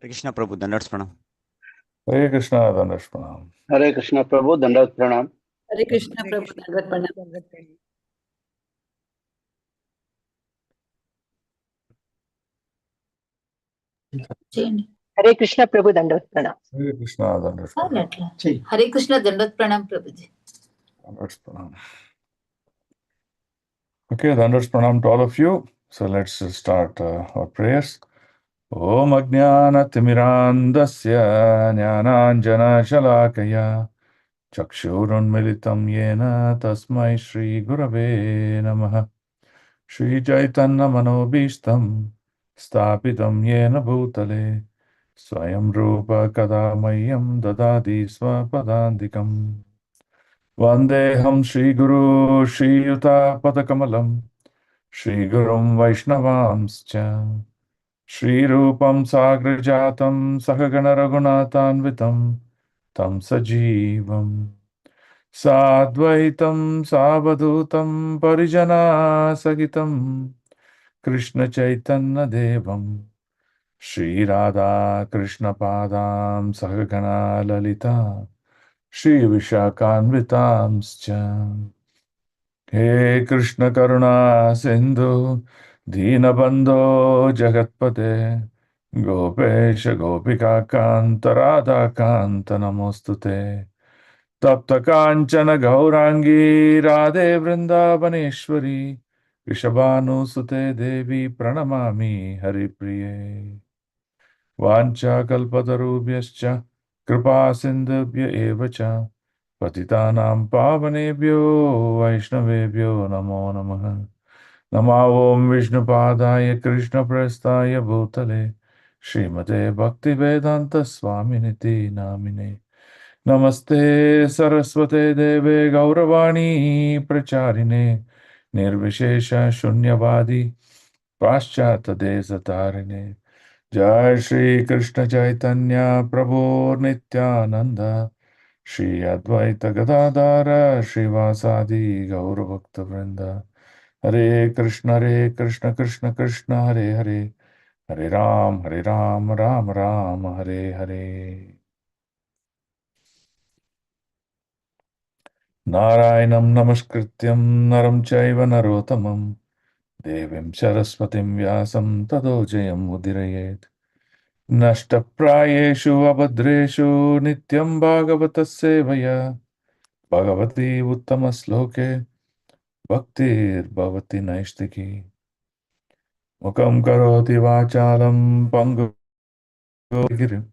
हरे कृष्णा प्रभु दंडवत प्रणाम। हरे कृष्णा दंडवत प्रणाम। हरे कृष्णा प्रभु दंडवत प्रणाम। हरे कृष्णा प्रभु दंडवत प्रणाम। हरे कृष्णा प्रभु दंडवत प्रणाम। हरे कृष्णा दंडवत प्रणाम। हरे कृष्णा दंडवत प्रणाम प्रभु जी। Dhandas pranam. Okay, Dhandas pranam to all of you. So let's start our prayers. Om Ajnana Timirandasya Jnananjana Shalakaya Chakshurun Militam Yena Tasmai Shri Gurave Namaha Shri Chaitanya Manobishtam Stapitam Yena Bhutale Swayam Rupa Kadamayam Dadadi Swapadandikam Vandeham Shri Guru Shri Yuta Padakamalam Shri Gurum Vaishnavamscha Shri Rupam Sagrajatam Sahagana Raghunatanvitam Tam Sajivam Sadvaitam Savadutam Parijana Sagitam Krishna Chaitanya Devam Shri Radha Krishna Padam Sahagana Lalita Shri Vishakhanvitamscha He Krishna Karuna Sindhu Deenabandho Jagatpate Gopesha Gopika Kanta Radha Kanta Namostute Tapta Kanchana Gaurangi Radhe Vrindavaneshwari Rishabhanu Sute Devi Pranamami Haripriye Vancha Kalpatarubhyascha Kripa Sindhubhya Evacha Patitanam Pavanebhyo Vaishnavebhyo Namo Namaha Nama Om Vishnupadaya Krishna Prastaya Bhutale Srimate Bhakti Vedanta Swaminiti Namine Namaste Saraswate Deve Gauravani Pracharine Nirvishesha Shunyavadi Paschata Desatarine Jai Shri Krishna Chaitanya Prabhu Nityananda Shri Advaita Gadadara Srivasadi Gauravakta Vrinda Hare Krishna Krishna Krishna Hare Hare Hare Ram Ram Ram Hare Hare Narayanam Namaskrityam Naram Chaiva Narotamam Devim Saraswatim Vyasam Tado Jayam Udirayet Nashtaprayeshu Abhadreshu Nityam Bhagavata Sevaya Bhagavati Uttama Sloke Bhaktir Bhavati Naistiki Mukam Karoti Vachalam Pangu Girim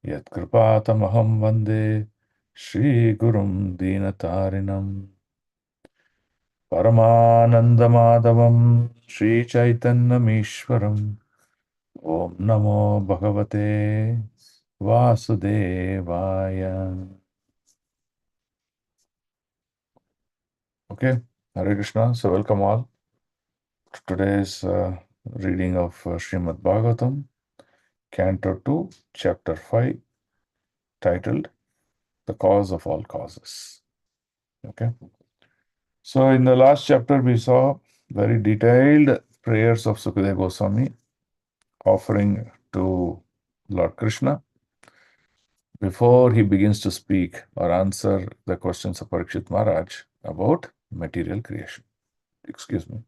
Yat Kripatamaham Vande Shri Gurum Dinatarinam Paramananda Madhavam Shri Chaitanya Mishwaram Om Namo Bhagavate Vasudevaya. Okay, Hare Krishna. So welcome all to today's reading of Srimad Bhagavatam, Canto 2, Chapter 5, titled The Cause of All Causes. Okay. So in the last chapter, we saw very detailed prayers of Sukadeva Goswami offering to Lord Krishna before he begins to speak or answer the questions of Parikshit Maharaj about material creation. Excuse me.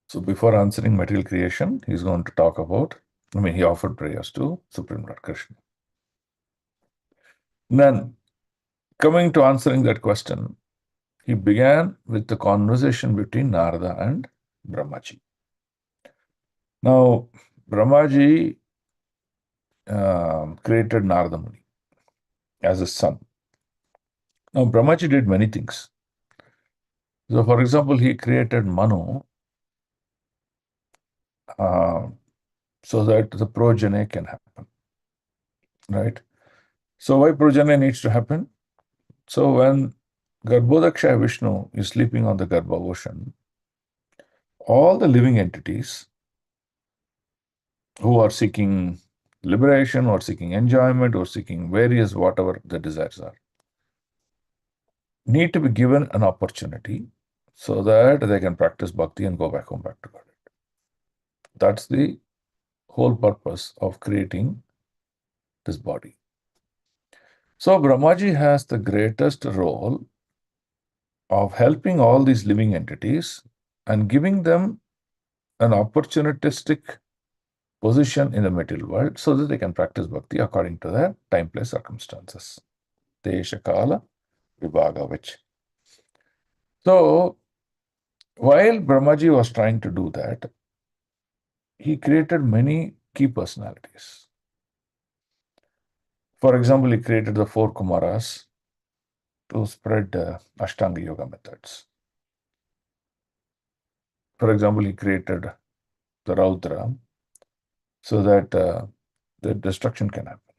So before answering material creation, he's going to talk about, he offered prayers to Supreme Lord Krishna. Then, coming to answering that question, he began with the conversation between Narada and Brahmaji. Now, Brahmaji created Narada Muni as his son. Now, Brahmaji did many things. So, for example, he created Manu so that the progeny can happen, right? So, why progeny needs to happen? So, when Garbhodaksha Vishnu is sleeping on the Garbha ocean, all the living entities who are seeking liberation or seeking enjoyment or seeking various whatever the desires are need to be given an opportunity so that they can practice bhakti and go back home, back to God. That's the whole purpose of creating this body. So Brahmaji has the greatest role of helping all these living entities and giving them an opportunistic position in the material world so that they can practice bhakti according to their time, place, circumstances. Desha, Kala, Vibhaga, which. So, while Brahmaji was trying to do that, he created many key personalities. For example, he created the four Kumaras to spread Ashtanga Yoga methods. For example, he created the Raudra so that the destruction can happen,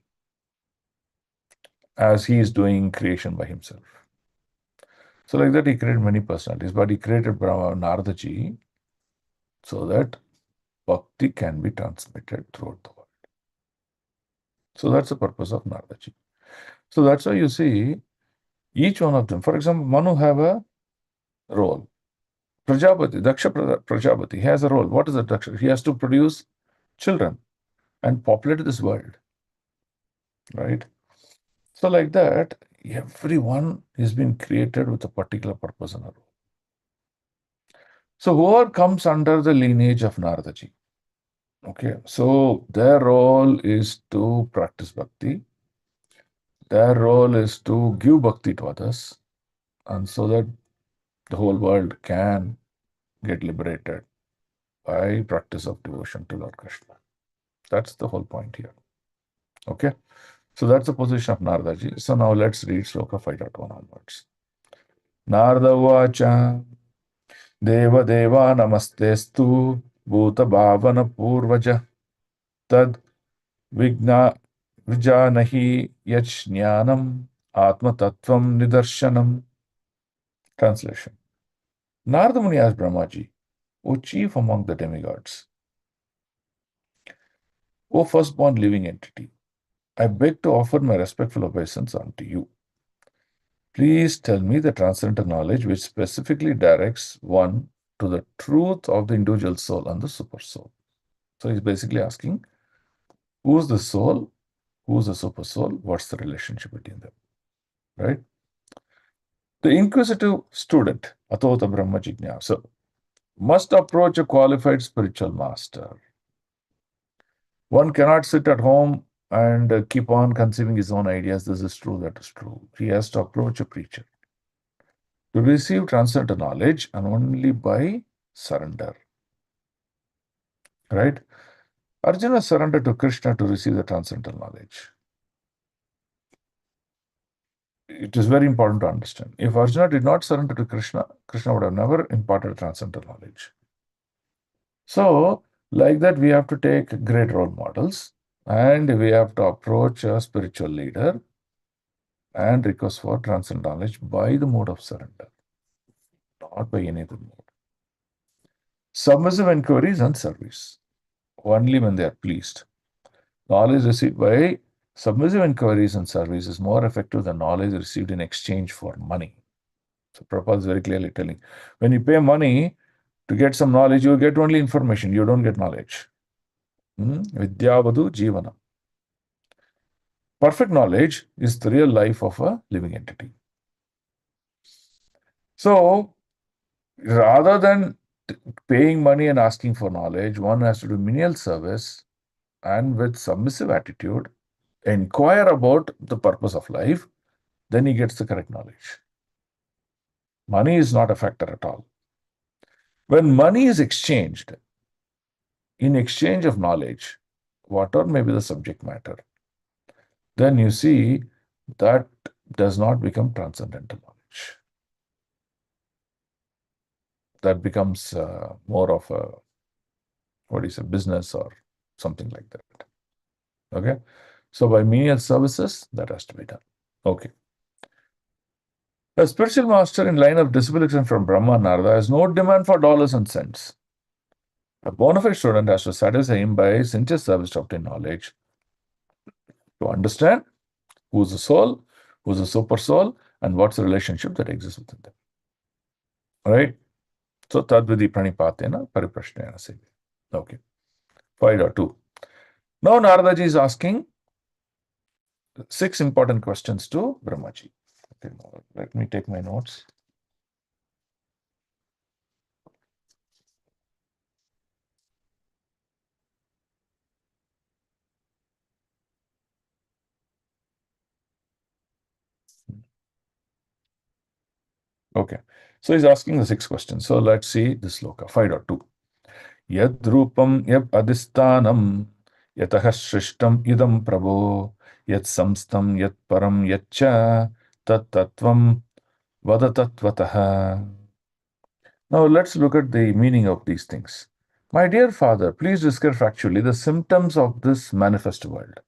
as he is doing creation by himself. So like that, he created many personalities, but he created Naradaji so that bhakti can be transmitted throughout the world. So that's the purpose of Naradaji. So that's why you see each one of them. For example, Manu have a role. Prajapati, Daksha Prajapati has a role. What is a Daksha? He has to produce children and populate this world, right? So like that, everyone has been created with a particular purpose and a role. So whoever comes under the lineage of Naradaji, okay, so their role is to practice bhakti. Their role is to give bhakti to others, and so that the whole world can get liberated by practice of devotion to Lord Krishna. That's the whole point here. Okay, so that's the position of Naradaji. So now let's read Sloka 5.1 onwards. Narada Vacha Deva Deva Namastestu Bhuta Bhavana Purvaja Tad Vigna Vijanahi Yajnanam Atma Tattvam Nidarshanam. Translation. Narada Muni asked Brahmaji, O chief among the demigods, O firstborn living entity, I beg to offer my respectful obeisance unto you. Please tell me the transcendental knowledge which specifically directs one to the truth of the individual soul and the super soul. So he's basically asking, who's the soul, who's the super soul, what's the relationship between them, right? The inquisitive student, Atota Brahma Jignasa, must approach a qualified spiritual master. One cannot sit at home and keep on conceiving his own ideas. This is true, that is true. He has to approach a preacher to receive transcendental knowledge, and only by surrender. Right? Arjuna surrendered to Krishna to receive the transcendental knowledge. It is very important to understand. If Arjuna did not surrender to Krishna, Krishna would have never imparted transcendental knowledge. So, like that, we have to take great role models and we have to approach a spiritual leader and request for transcendental knowledge by the mode of surrender, not by any other mode. Submissive inquiries and service, only when they are pleased. Knowledge received by submissive inquiries and service is more effective than knowledge received in exchange for money. So Prabhupada is very clearly telling, when you pay money to get some knowledge, you get only information, you don't get knowledge. Vidyavadu Jivana. Perfect knowledge is the real life of a living entity. So, rather than paying money and asking for knowledge, one has to do menial service and with submissive attitude, inquire about the purpose of life, then he gets the correct knowledge. Money is not a factor at all. When money is exchanged, in exchange of knowledge, whatever may be the subject matter, then you see that does not become transcendental knowledge. That becomes more of a business or something like that. Okay, so by menial services, that has to be done. Okay. A spiritual master in line of disciplines from Brahma and Narada has no demand for dollars and cents. A bona fide student has to satisfy him by sincere service to obtain knowledge, to understand who's the soul, who's the super soul, and what's the relationship that exists within them. All right? So tadvidi pranipatena pariprashnena sevi. Okay. 5.2. Now Naradaji is asking 6 important questions to Brahmaji. Okay, now let me take my notes. Okay, so he's asking the 6 questions. So let's see this sloka. 5.2. Yad rupam yad adisthanam yatah shrishtam idam prabho yat samstam yat param yatcha tat tattvam vadatatvatah. Now let's look at the meaning of these things. My dear father, please describe factually the symptoms of this manifest world.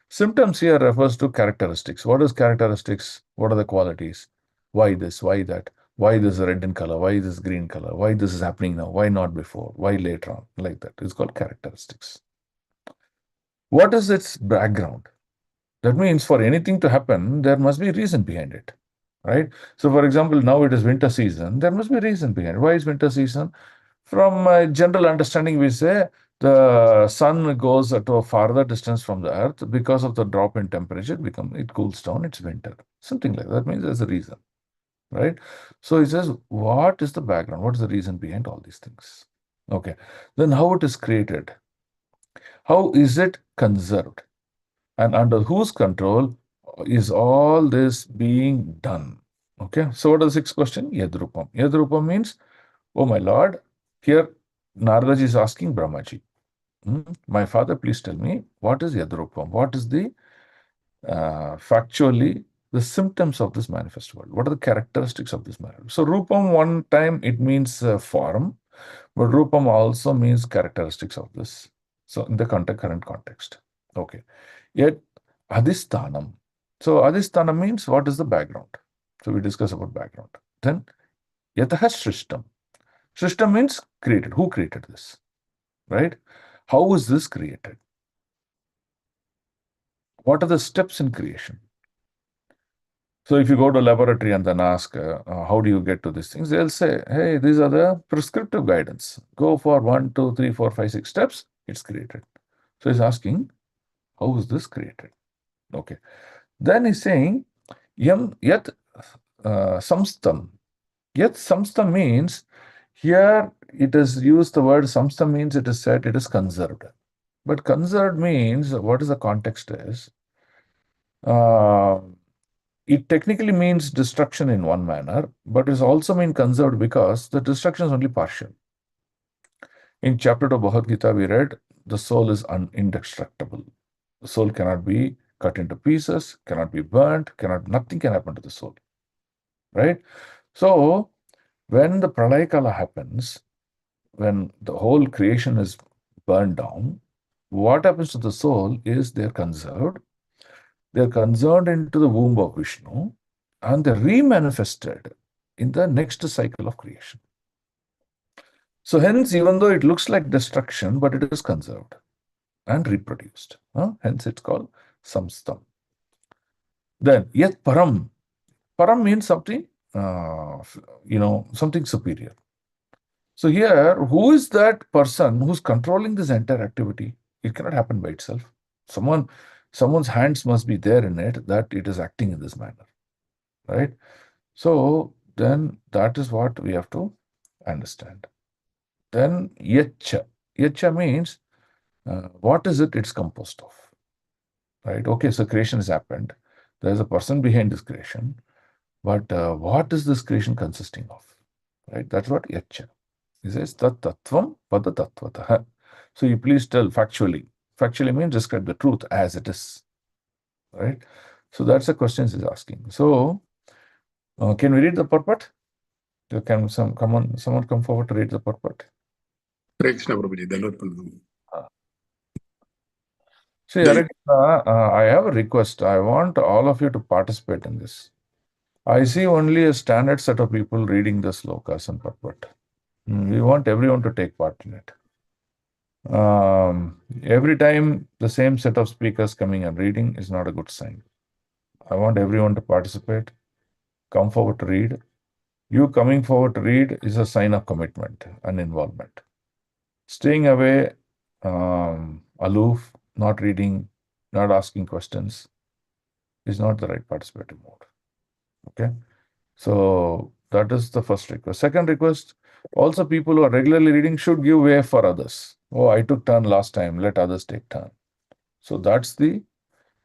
Symptoms here refers to characteristics. What is characteristics? What are the qualities? Why this? Why that? Why this is red in color? Why this green color? Why this is happening now? Why not before? Why later on? Like that. It's called characteristics. What is its background? That means for anything to happen, there must be a reason behind it. Right? So for example, now it is winter season. There must be a reason behind it. Why is winter season? From a general understanding, we say the sun goes to a farther distance from the earth because of the drop in temperature. It cools down. It's winter. Something like that. That means there's a reason, right? So he says, what is the background? What is the reason behind all these things? Okay. Then how it is created? How is it conserved? And under whose control is all this being done? Okay. So what is the 6th question? Yadrupam. Yadrupam means, oh my Lord, here Naradaji is asking Brahmaji, my father, please tell me, what is Yadrupam? What is the factually the symptoms of this manifest world? What are the characteristics of this manifest? So Rupam, one time it means form, but Rupam also means characteristics of this. So in the current context. Okay. Yet Adhisthanam. So Adhisthanam means what is the background? So we discuss about background. Then Yataha Shrishtam. Shrishtam means created. Who created this? Right? How is this created? What are the steps in creation? So if you go to a laboratory and then ask, how do you get to these things? They'll say, hey, these are the prescriptive guidance. Go for 1, 2, 3, 4, 5, 6 steps. It's created. So he's asking, how is this created? Okay. Then he's saying, yat samstam. Yet samstam means, here it is used the word samstam means it is said it is conserved. But conserved means, what is the context is, it technically means destruction in one manner, but it also means conserved because the destruction is only partial. In chapter 2 of Bhagavad Gita, we read, the soul is indestructible. The soul cannot be cut into pieces, cannot be burnt, nothing can happen to the soul. Right? So, when the Pralaya Kala happens, when the whole creation is burned down, what happens to the soul is they're conserved. They're conserved into the womb of Vishnu and they're remanifested in the next cycle of creation. So hence, even though it looks like destruction, but it is conserved and reproduced. Hence, it's called samstam. Then, yet param. Param means something, something superior. So here, who is that person who's controlling this entire activity? It cannot happen by itself. Someone's hands must be there in it that it is acting in this manner, right? So then that is what we have to understand. Then yacha. Yacha means what is it it's composed of, right? Okay, so creation has happened. There's a person behind this creation, but what is this creation consisting of, right? That's what yacha. He says, tat tattvam pada tattvataha. So you please tell factually. Factually means describe the truth as it is, right? So that's the question he's asking. So can we read the purport? Can someone come forward to read the purport? Hare Krishna Prabhuji, Dandavat Pranam. See, Hare Krishna, I have a request. I want all of you to participate in this. I see only a standard set of people reading the slokas and purport. We want everyone to take part in it. Every time the same set of speakers coming and reading is not a good sign. I want everyone to participate, come forward to read, You coming forward to read is a sign of commitment and involvement. Staying away, aloof, not reading, not asking questions is not the right participative mode. Okay. So that is the first request. Second request, also people who are regularly reading should give way for others. Oh, I took turn last time, let others take turn. So that's the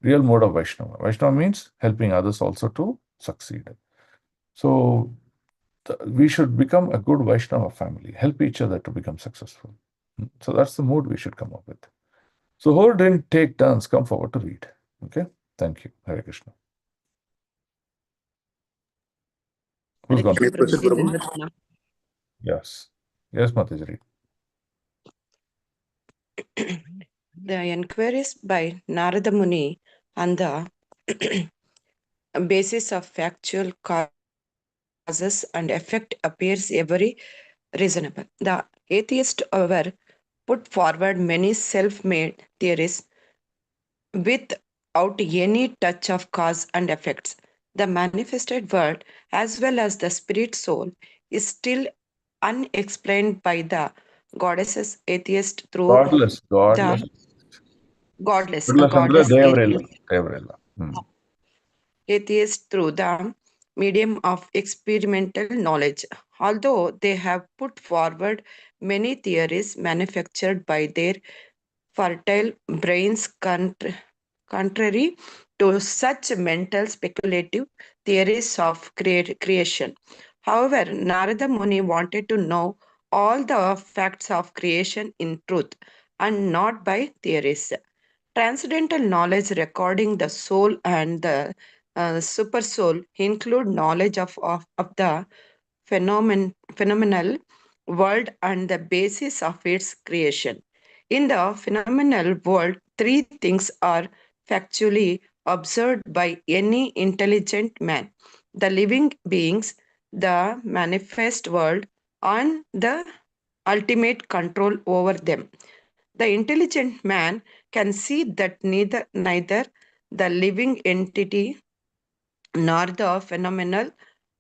real mode of Vaishnava. Vaishnava means helping others also to succeed. So we should become a good Vaishnava family, help each other to become successful. So that's the mood we should come up with. So who didn't take turns, come forward to read. Okay, thank you. Hare Krishna. Who's Hare gone? Krishna, Prabhuji, Pranam. Yes. Yes, Mataji, read. The enquiries by Narada Muni on the basis of factual causes and effect appears very reasonable. The atheists, however, put forward many self-made theories without any touch of cause and effects. The manifested world, as well as the spirit soul, is still unexplained by the goddesses atheist through Godless, godless. the godless Godless andre godless Devrella. atheist, Devrella. atheist through the medium of experimental knowledge. Although they have put forward many theories manufactured by their fertile brains contrary to such mental speculative theories of creation. However, Narada Muni wanted to know all the facts of creation in truth and not by theories. Transcendental knowledge recording the soul and the super soul include knowledge of the phenomenal world and the basis of its creation. In the phenomenal world, three things are factually observed by any intelligent man: the living beings, the manifest world, and the ultimate control over them. The intelligent man can see that neither the living entity nor the phenomenal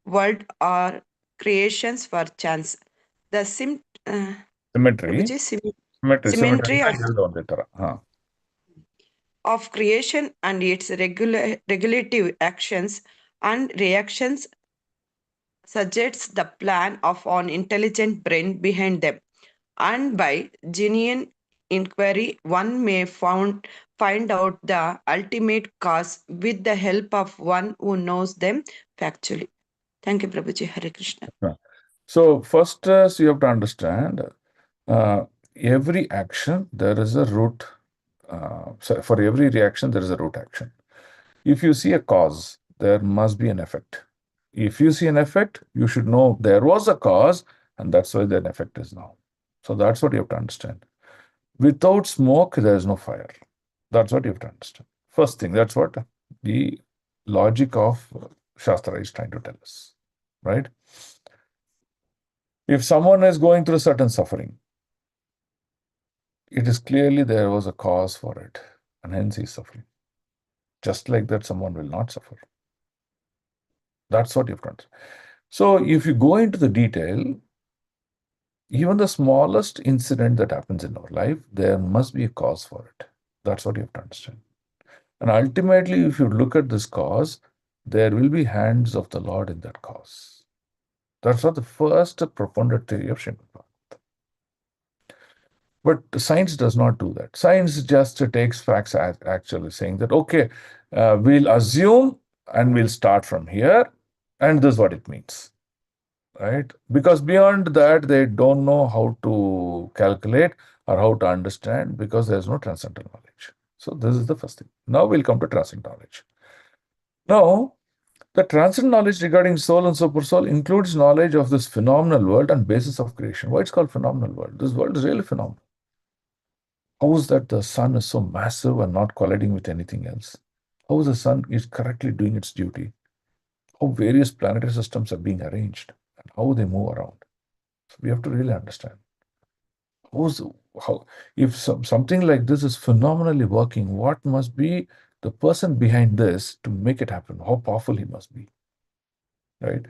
world are creations for chance. The Symmetry. Prabhuji, Symmetry. symmetry Huh. of creation and its regulative actions and reactions suggests the plan of an intelligent brain behind them. And by genuine inquiry, one may find out the ultimate cause with the help of one who knows them factually. Thank you, Prabhuji. Hare Krishna. So first, you have to understand, every action there is a root. So for every reaction there is a root action. If you see a cause, there must be an effect. If you see an effect, you should know there was a cause, and that's why the effect is now. So that's what you have to understand. Without smoke, there is no fire. That's what you have to understand. First thing, that's what the logic of Shastra is trying to tell us, right? If someone is going through certain suffering, it is clearly there was a cause for it, and hence he's suffering. Just like that, someone will not suffer. That's what you have to understand. So if you go into the detail, even the smallest incident that happens in our life, there must be a cause for it. That's what you have to understand. And ultimately, if you look at this cause, there will be hands of the Lord in that cause. That's what the first profound theory of Srimad Bhagavatam. But science does not do that. Science just takes facts as actually saying that, okay, we'll assume and we'll start from here, and this is what it means, right? Because beyond that, they don't know how to calculate or how to understand because there's no transcendental knowledge. So this is the first thing. Now we'll come to transcendental knowledge. Now, the transcendental knowledge regarding soul and super soul includes knowledge of this phenomenal world and basis of creation. Why it's called phenomenal world? This world is really phenomenal. How is that the sun is so massive and not colliding with anything else? How is the sun is correctly doing its duty? How various planetary systems are being arranged and how they move around. So we have to really understand. How if something like this is phenomenally working, what must be the person behind this to make it happen? How powerful he must be, right?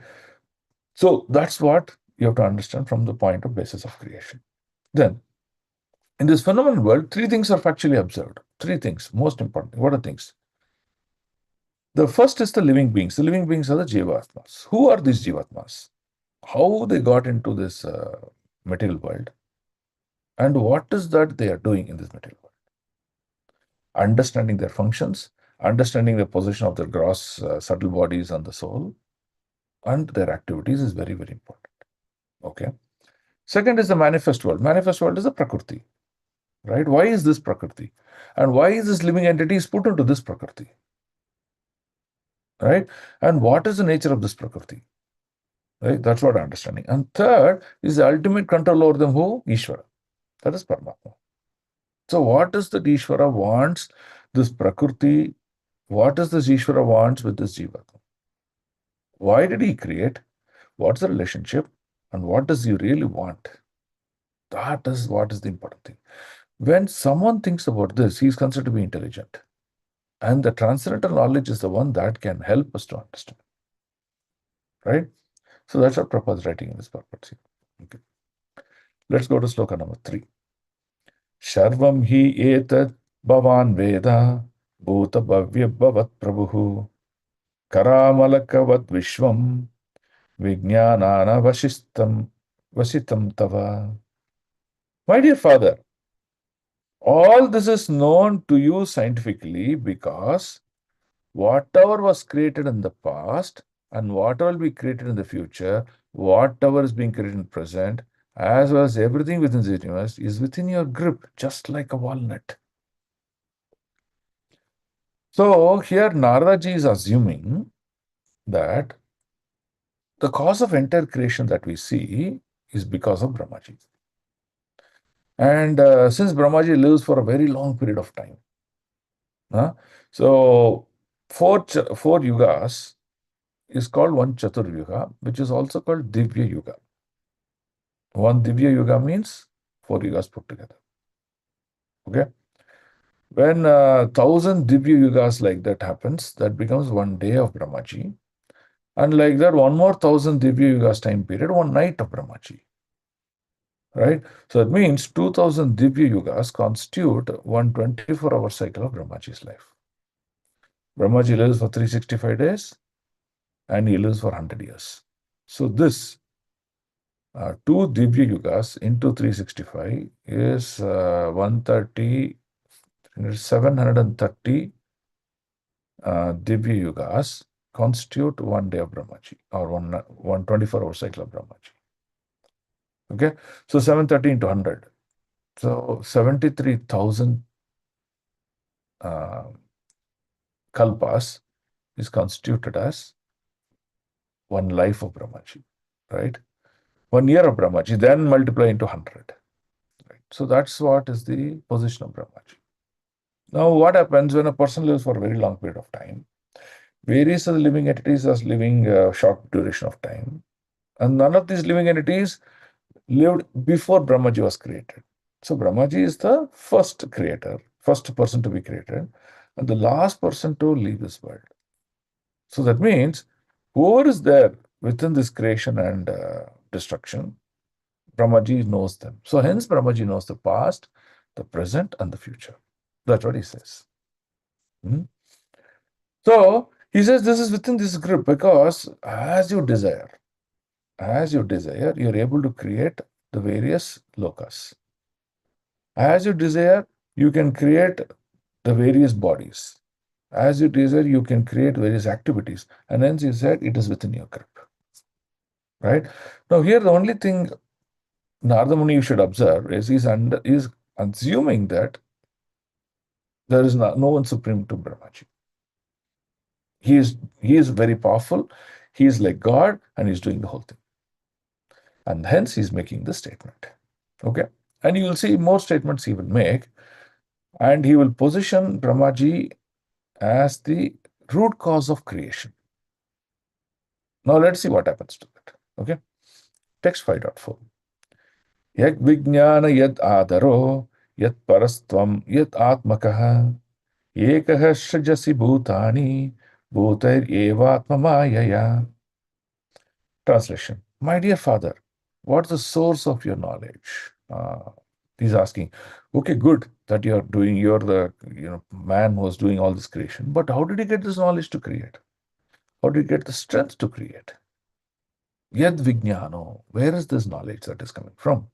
So that's what you have to understand from the point of basis of creation. Then, in this phenomenal world, three things are factually observed. Three things, most important. What are things? The first is the living beings. The living beings are the Jivatmas. Who are these Jivatmas? How they got into this material world? And what is that they are doing in this material world? Understanding their functions, understanding the position of their gross subtle bodies and the soul, and their activities is very, very important. Okay. Second is the manifest world. Manifest world is the Prakriti. Right? Why is this Prakriti? And why is this living entity is put into this Prakriti? Right? And what is the nature of this Prakriti? Right? That's what understanding. And third is the ultimate control over them who? Ishvara. That is Paramatma. So what is that Ishvara wants this Prakriti? What does this Ishvara wants with this Jivatma? Why did he create? What's the relationship? And what does he really want? That is what is the important thing. When someone thinks about this, he is considered to be intelligent. And the transcendental knowledge is the one that can help us to understand. Right? So that's what Prabhupada is writing in this purpose here. Okay. Let's go to sloka number 3. Sharvam hi etat bhavan veda bhuta bhavya bhavat prabhu karamalakavat vishvam vijnanana vasitam tava. My dear father, all this is known to you scientifically because whatever was created in the past and whatever will be created in the future, whatever is being created in the present, as well as everything within the universe, is within your grip, just like a walnut. So here Naradaji is assuming that the cause of entire creation that we see is because of Brahmaji. And since Brahmaji lives for a very long period of time, so four yugas is called one Chatur Yuga, which is also called Divya Yuga. One Divya Yuga means 4 yugas put together. Okay. When 1,000 Divya Yugas like that happens, that becomes one day of Brahmaji. And like that, one more 1,000 Divya Yugas time period, one night of Brahmaji. Right? So that means 2,000 Divya Yugas constitute one 24-hour cycle of Brahmaji's life. Brahmaji lives for 365 days and he lives for 100 years. So this 2 Divya Yugas into 365 is 130, 730 Divya Yugas constitute one day of Brahmaji or one 24-hour cycle of Brahmaji. Okay, so 730 into 100. So 73,000 kalpas is constituted as one life of Brahmaji, right? 1 year of Brahmaji, then multiply into 100. Right? So that's what is the position of Brahmaji. Now, what happens when a person lives for a very long period of time? Various other living entities are living a short duration of time, and none of these living entities lived before Brahmaji was created. So Brahmaji is the first creator, first person to be created, and the last person to leave this world. So that means whoever is there within this creation and destruction, Brahmaji knows them. So hence Brahmaji knows the past, the present, and the future. That's what he says. So he says this is within this grip because as you desire, you're able to create the various lokas. As you desire, you can create the various bodies. As you desire, you can create various activities. And hence he said it is within your grip. Right? Now here the only thing Narada Muni you should observe is he's assuming that there is no one supreme to Brahmaji. He is very powerful. He is like God and he's doing the whole thing. And hence he's making this statement. Okay. And you will see more statements he will make. And he will position Brahmaji as the root cause of creation. Now let's see what happens to that. Okay. Text 5.4. Yad vijnana yad adaro yad parastvam yad atmakaha ekaha shajasi bhutani bhutair evatma mayaya. Translation. my dear father, what's the source of your knowledge? He's asking, okay, good that you're the man who's doing all this creation, but how did you get this knowledge to create? How do you get the strength to create? Yad vijnano, where is this knowledge that is coming from?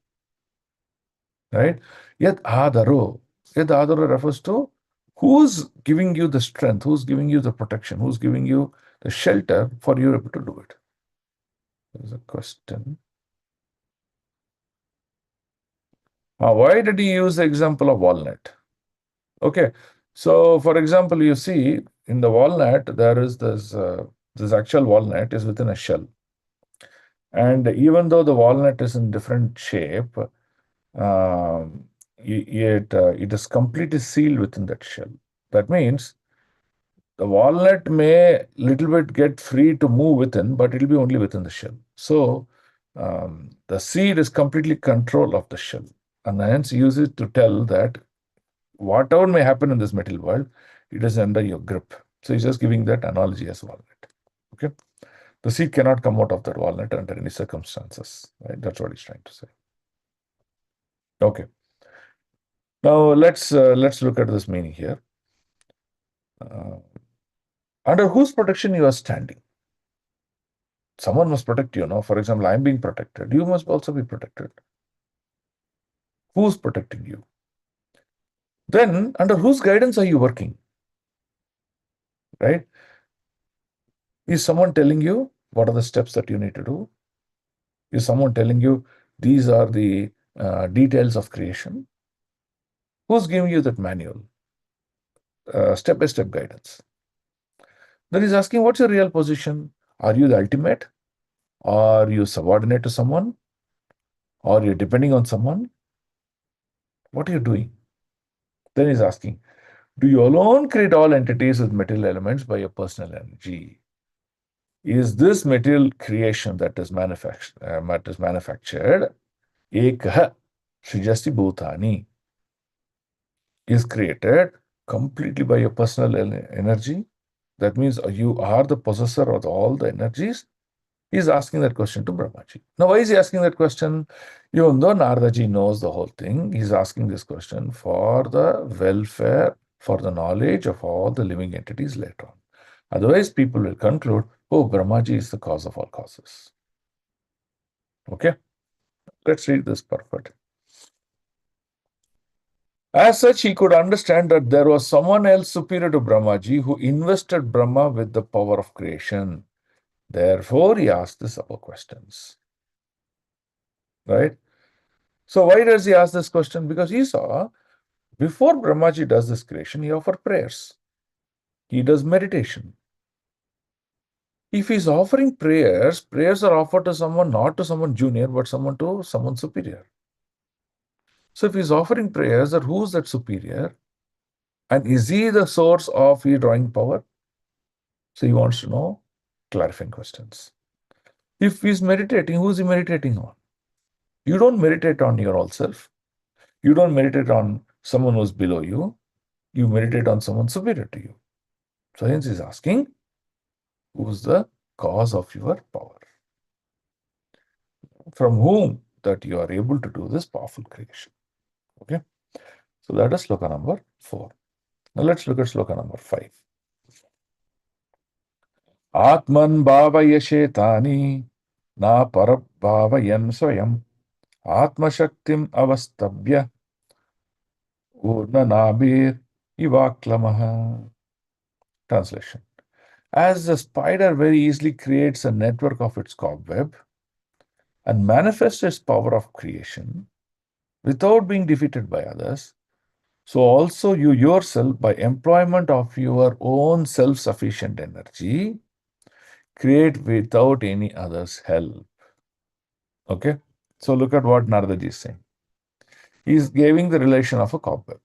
Right? Yad adaro. Yad adaro refers to who's giving you the strength, who's giving you the protection, who's giving you the shelter for you able to do it. There's a question. Why did he use the example of walnut? Okay, so for example, you see in the walnut, there is this actual walnut is within a shell. And even though the walnut is in different shape, it is completely sealed within that shell. That means the walnut may little bit get free to move within, but it will be only within the shell. So the seed is completely control of the shell, and hence use it to tell that whatever may happen in this material world, it is under your grip. So he's just giving that analogy as walnut. Okay, the seed cannot come out of that walnut under any circumstances. Right? That's what he's trying to say. Okay. Now let's look at this meaning here. Under whose protection you are standing? Someone must protect you. No, for example, I'm being protected. You must also be protected. Who's protecting you? Then, under whose guidance are you working? Right? Is someone telling you what are the steps that you need to do? Is someone telling you these are the details of creation? Who's giving you that manual? Step-by-step guidance. Then he's asking, what's your real position? Are you the ultimate? Are you subordinate to someone? Or you're depending on someone? What are you doing? Then he's asking, do you alone create all entities with material elements by your personal energy? Is this material creation that is manufactured, ekah srijasti bhutani, is created completely by your personal energy? That means you are the possessor of all the energies. He's asking that question to Brahmaji. Now, why is he asking that question? Even though Naradaji knows the whole thing, he's asking this question for the welfare, for the knowledge of all the living entities later on. Otherwise, people will conclude, oh, Brahmaji is the cause of all causes. Okay? Let's read this purport. As such, he could understand that there was someone else superior to Brahmaji who invested Brahma with the power of creation. Therefore, he asked this above questions. Right? So, why does he ask this question? Because he saw, before Brahmaji does this creation, he offers prayers. He does meditation. If he's offering prayers, prayers are offered to someone, not to someone junior, but to someone superior. So, if he's offering prayers, then who's that superior? And is he the source of your drawing power? So, he wants to know clarifying questions. If he's meditating, who's he meditating on? You don't meditate on your own self. You don't meditate on someone who's below you. You meditate on someone superior to you. So hence he's asking, who's the cause of your power? From whom that you are able to do this powerful creation? Okay. So that is sloka number 4. Now let's look at sloka number 5. Atman bhavayashetani na parabhavayan swayam Atma Shaktim avastabhya urnanabir ivaklamaha. Translation. As the spider very easily creates a network of its cobweb and manifests its power of creation without being defeated by others, so also you yourself, by employment of your own self-sufficient energy, create without any other's help. Okay? So look at what Naradaji is saying. He is giving the relation of a cobweb.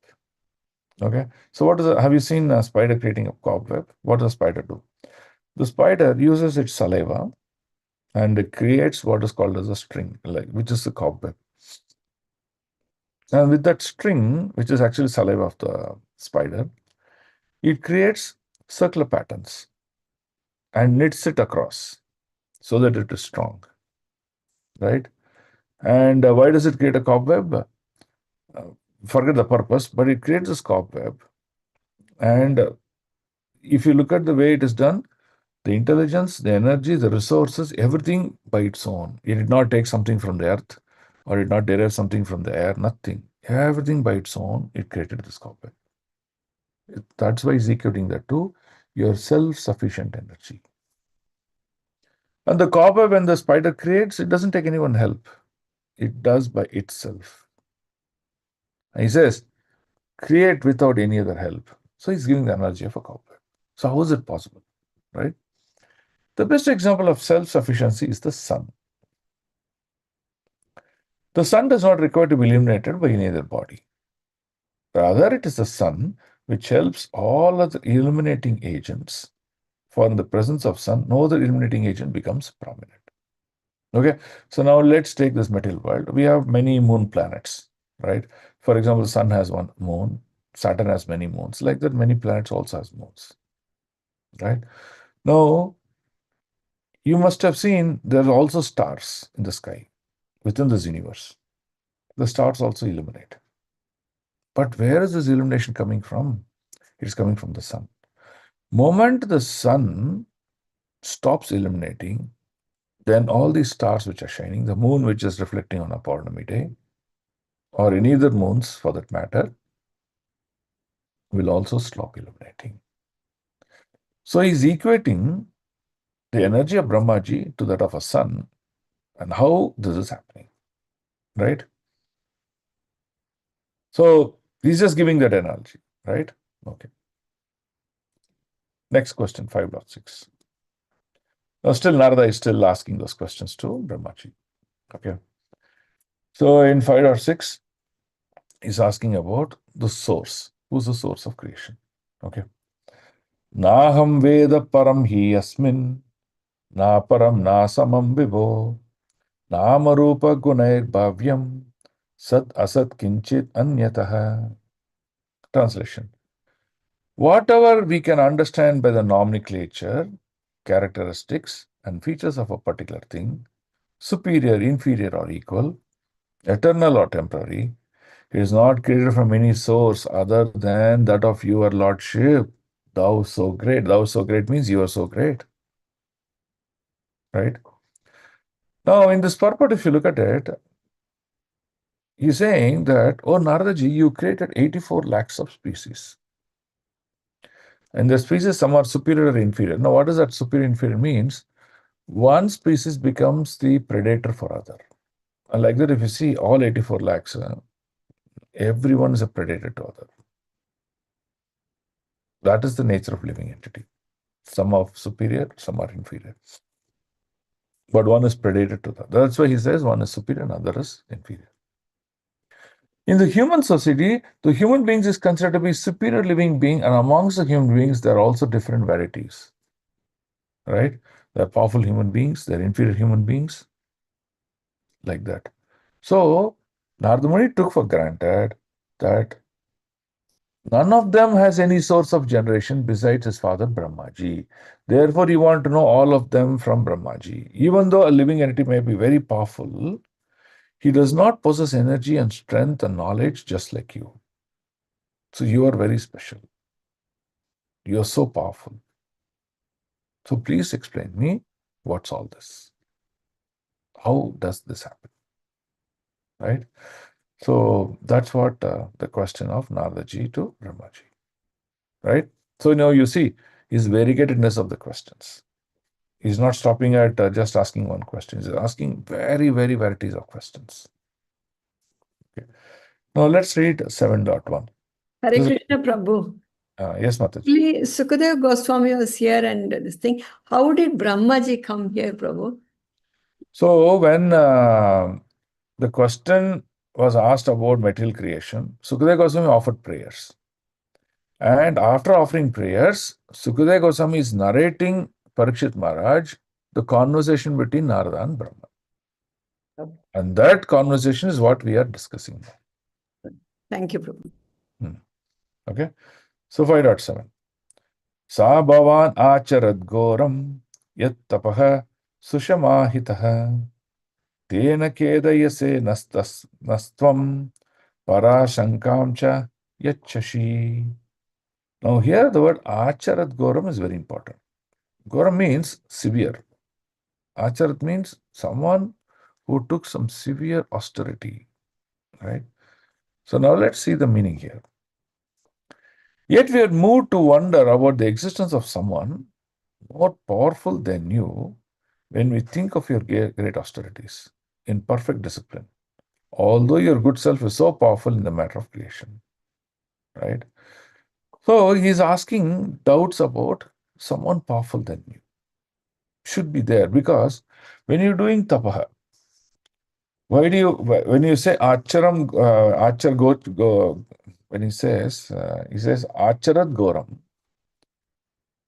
Okay? So have you seen a spider creating a cobweb? What does a spider do? The spider uses its saliva and it creates what is called as a string, which is the cobweb. And with that string, which is actually saliva of the spider, it creates circular patterns and knits it across so that it is strong. right? And why does it create a cobweb? Forget the purpose, but it creates this cobweb. And if you look at the way it is done, the intelligence, the energy, the resources, everything by its own. It did not take something from the earth or did not derive something from the air, nothing. Everything by its own, it created this cobweb. That's why he's equating that to your self-sufficient energy. And the cobweb, when the spider creates, it doesn't take anyone help. It does by itself. And he says, create without any other help. So he's giving the analogy of a cobweb. So how is it possible, right? The best example of self-sufficiency is the sun. The sun does not require to be illuminated by any other body. Rather, it is the sun which helps all other illuminating agents. For in the presence of sun, no other illuminating agent becomes prominent. Okay, so now let's take this material world. We have many moon planets, right? For example, the sun has one moon, Saturn has many moons. Like that, many planets also has moons, right? Now, you must have seen there are also stars in the sky within this universe. The stars also illuminate. But where is this illumination coming from? It is coming from the sun. Moment the sun stops illuminating, then all these stars which are shining, the moon which is reflecting on a Purnami day, or any other moons for that matter, will also stop illuminating. So he's equating the energy of Brahmaji to that of a sun and how this is happening, right? So he's just giving that analogy, right? Okay. Next question, 5.6. Now still Narada is still asking those questions to Brahmaji. Okay. So in 5.6, he's asking about the source. Who's the source of creation? Okay. Naham Veda param hi asmin, na param na samam vibho, namarupa gunair bhavyam, sat asat kinchit anyataha. Translation. Whatever we can understand by the nomenclature, characteristics, and features of a particular thing, superior, inferior, or equal, eternal or temporary, it is not created from any source other than that of your Lordship. Thou so great. Thou so great means you are so great. Right? Now, in this purport, if you look at it, he's saying that, oh Naradaji, you created 84 lakhs of species. And the species, some are superior or inferior. Now, what does that superior inferior means? One species becomes the predator for other. And like that, if you see all 84 lakhs, everyone is a predator to other. That is the nature of living entity. Some are superior, some are inferior. But one is predator to the other. That's why he says one is superior and other is inferior. In the human society, the human beings is considered to be superior living being, and amongst the human beings, there are also different varieties. Right? There are powerful human beings, there are inferior human beings, like that. So, Narada Muni took for granted that none of them has any source of generation besides his father Brahmaji. Therefore, you want to know all of them from Brahmaji. Even though a living entity may be very powerful, he does not possess energy and strength and knowledge just like you. So you are very special. You are so powerful. So please explain me what's all this. How does this happen? Right? So that's what the question of Naradaji to Brahmaji. Right? So now you see his variegatedness of the questions. He's not stopping at just asking one question. He's asking very, very varieties of questions. Okay. Now let's read 7.1. Hare This is- Krishna Prabhu. Yes, Mataji. Actually, Sukadeva Goswami was here and this thing. How did Brahmaji come here, Prabhu? So when the question was asked about material creation, Sukadeva Goswami offered prayers. And after offering prayers, Sukadeva Goswami is narrating Parikshit Maharaj the conversation between Narada and Brahma. Okay. And that conversation is what we are discussing now. Thank you, Prabhu. Okay. So 5.7. Sa bhavan acharad goram yat tapaha sushamahitaha Tena kedayase nastvam parashankamcha yachashi. Now here the word acharat goram is very important. Goram means severe. Acharat means someone who took some severe austerity, right? So now let's see the meaning here. Yet we are moved to wonder about the existence of someone more powerful than you when we think of your great austerities in perfect discipline, although your good self is so powerful in the matter of creation, right? So he's asking doubts about someone powerful than you. Should be there because when you're doing tapaha, when you say acharam, achar go, when he says acharat goram,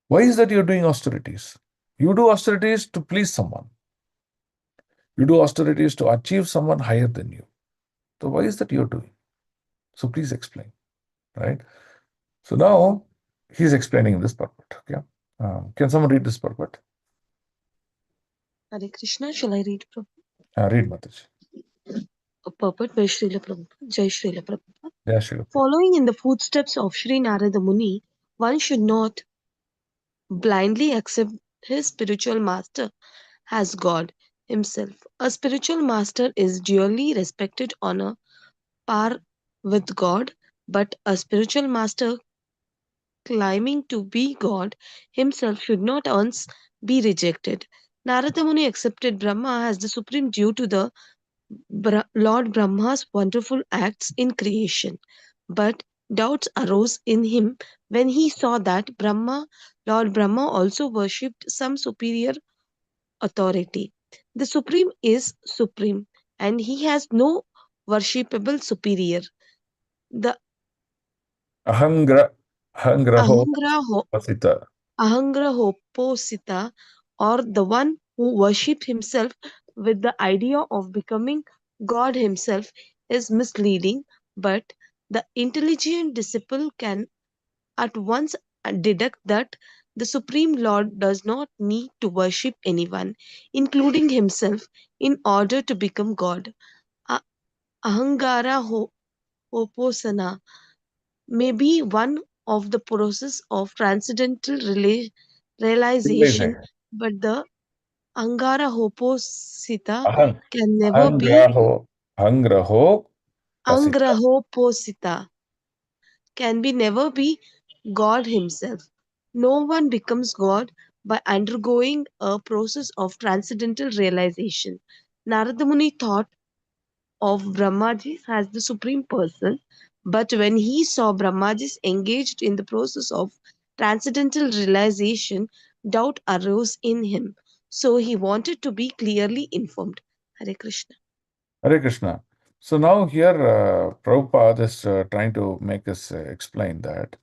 why is that you're doing austerities? You do austerities to please someone. You do austerities to achieve someone higher than you. So why is that you're doing? So please explain, right? So now he's explaining this purport. Okay, can someone read this purport? Hare Krishna, shall I read Prabhu? Read, Mataji. A purport by Srila Prabhupada. Jai Srila Prabhupada. Yeah, sure. Following in the footsteps of Sri Narada Muni, one should not blindly accept his spiritual master as God himself. A spiritual master is duly respected on a par with God, but a spiritual master claiming to be God himself should not once be rejected. Narada Muni accepted Brahma as the supreme due to the Lord Brahma's wonderful acts in creation. But doubts arose in him when he saw that Lord Brahma also worshipped some superior authority. The supreme is supreme and he has no worshipable superior. The Ahangraho Ahangraho pasita. Ahangrahoposita, or the one who worships himself with the idea of becoming God himself, is misleading, but the intelligent disciple can at once deduct that the Supreme Lord does not need to worship anyone, including himself, in order to become God. Ahangara Hoposana may be one of the process of transcendental realization, Realizing. but the Angara Hoposita Ahang, can never be ahangraho pasita. Angrahoposita can be never be God himself. No one becomes God by undergoing a process of transcendental realization. Narada Muni thought of Brahmaji as the supreme person, but when he saw Brahmaji engaged in the process of transcendental realization, doubt arose in him. So he wanted to be clearly informed. Hare Krishna. Hare Krishna. So now here Prabhupada is trying to make us explain that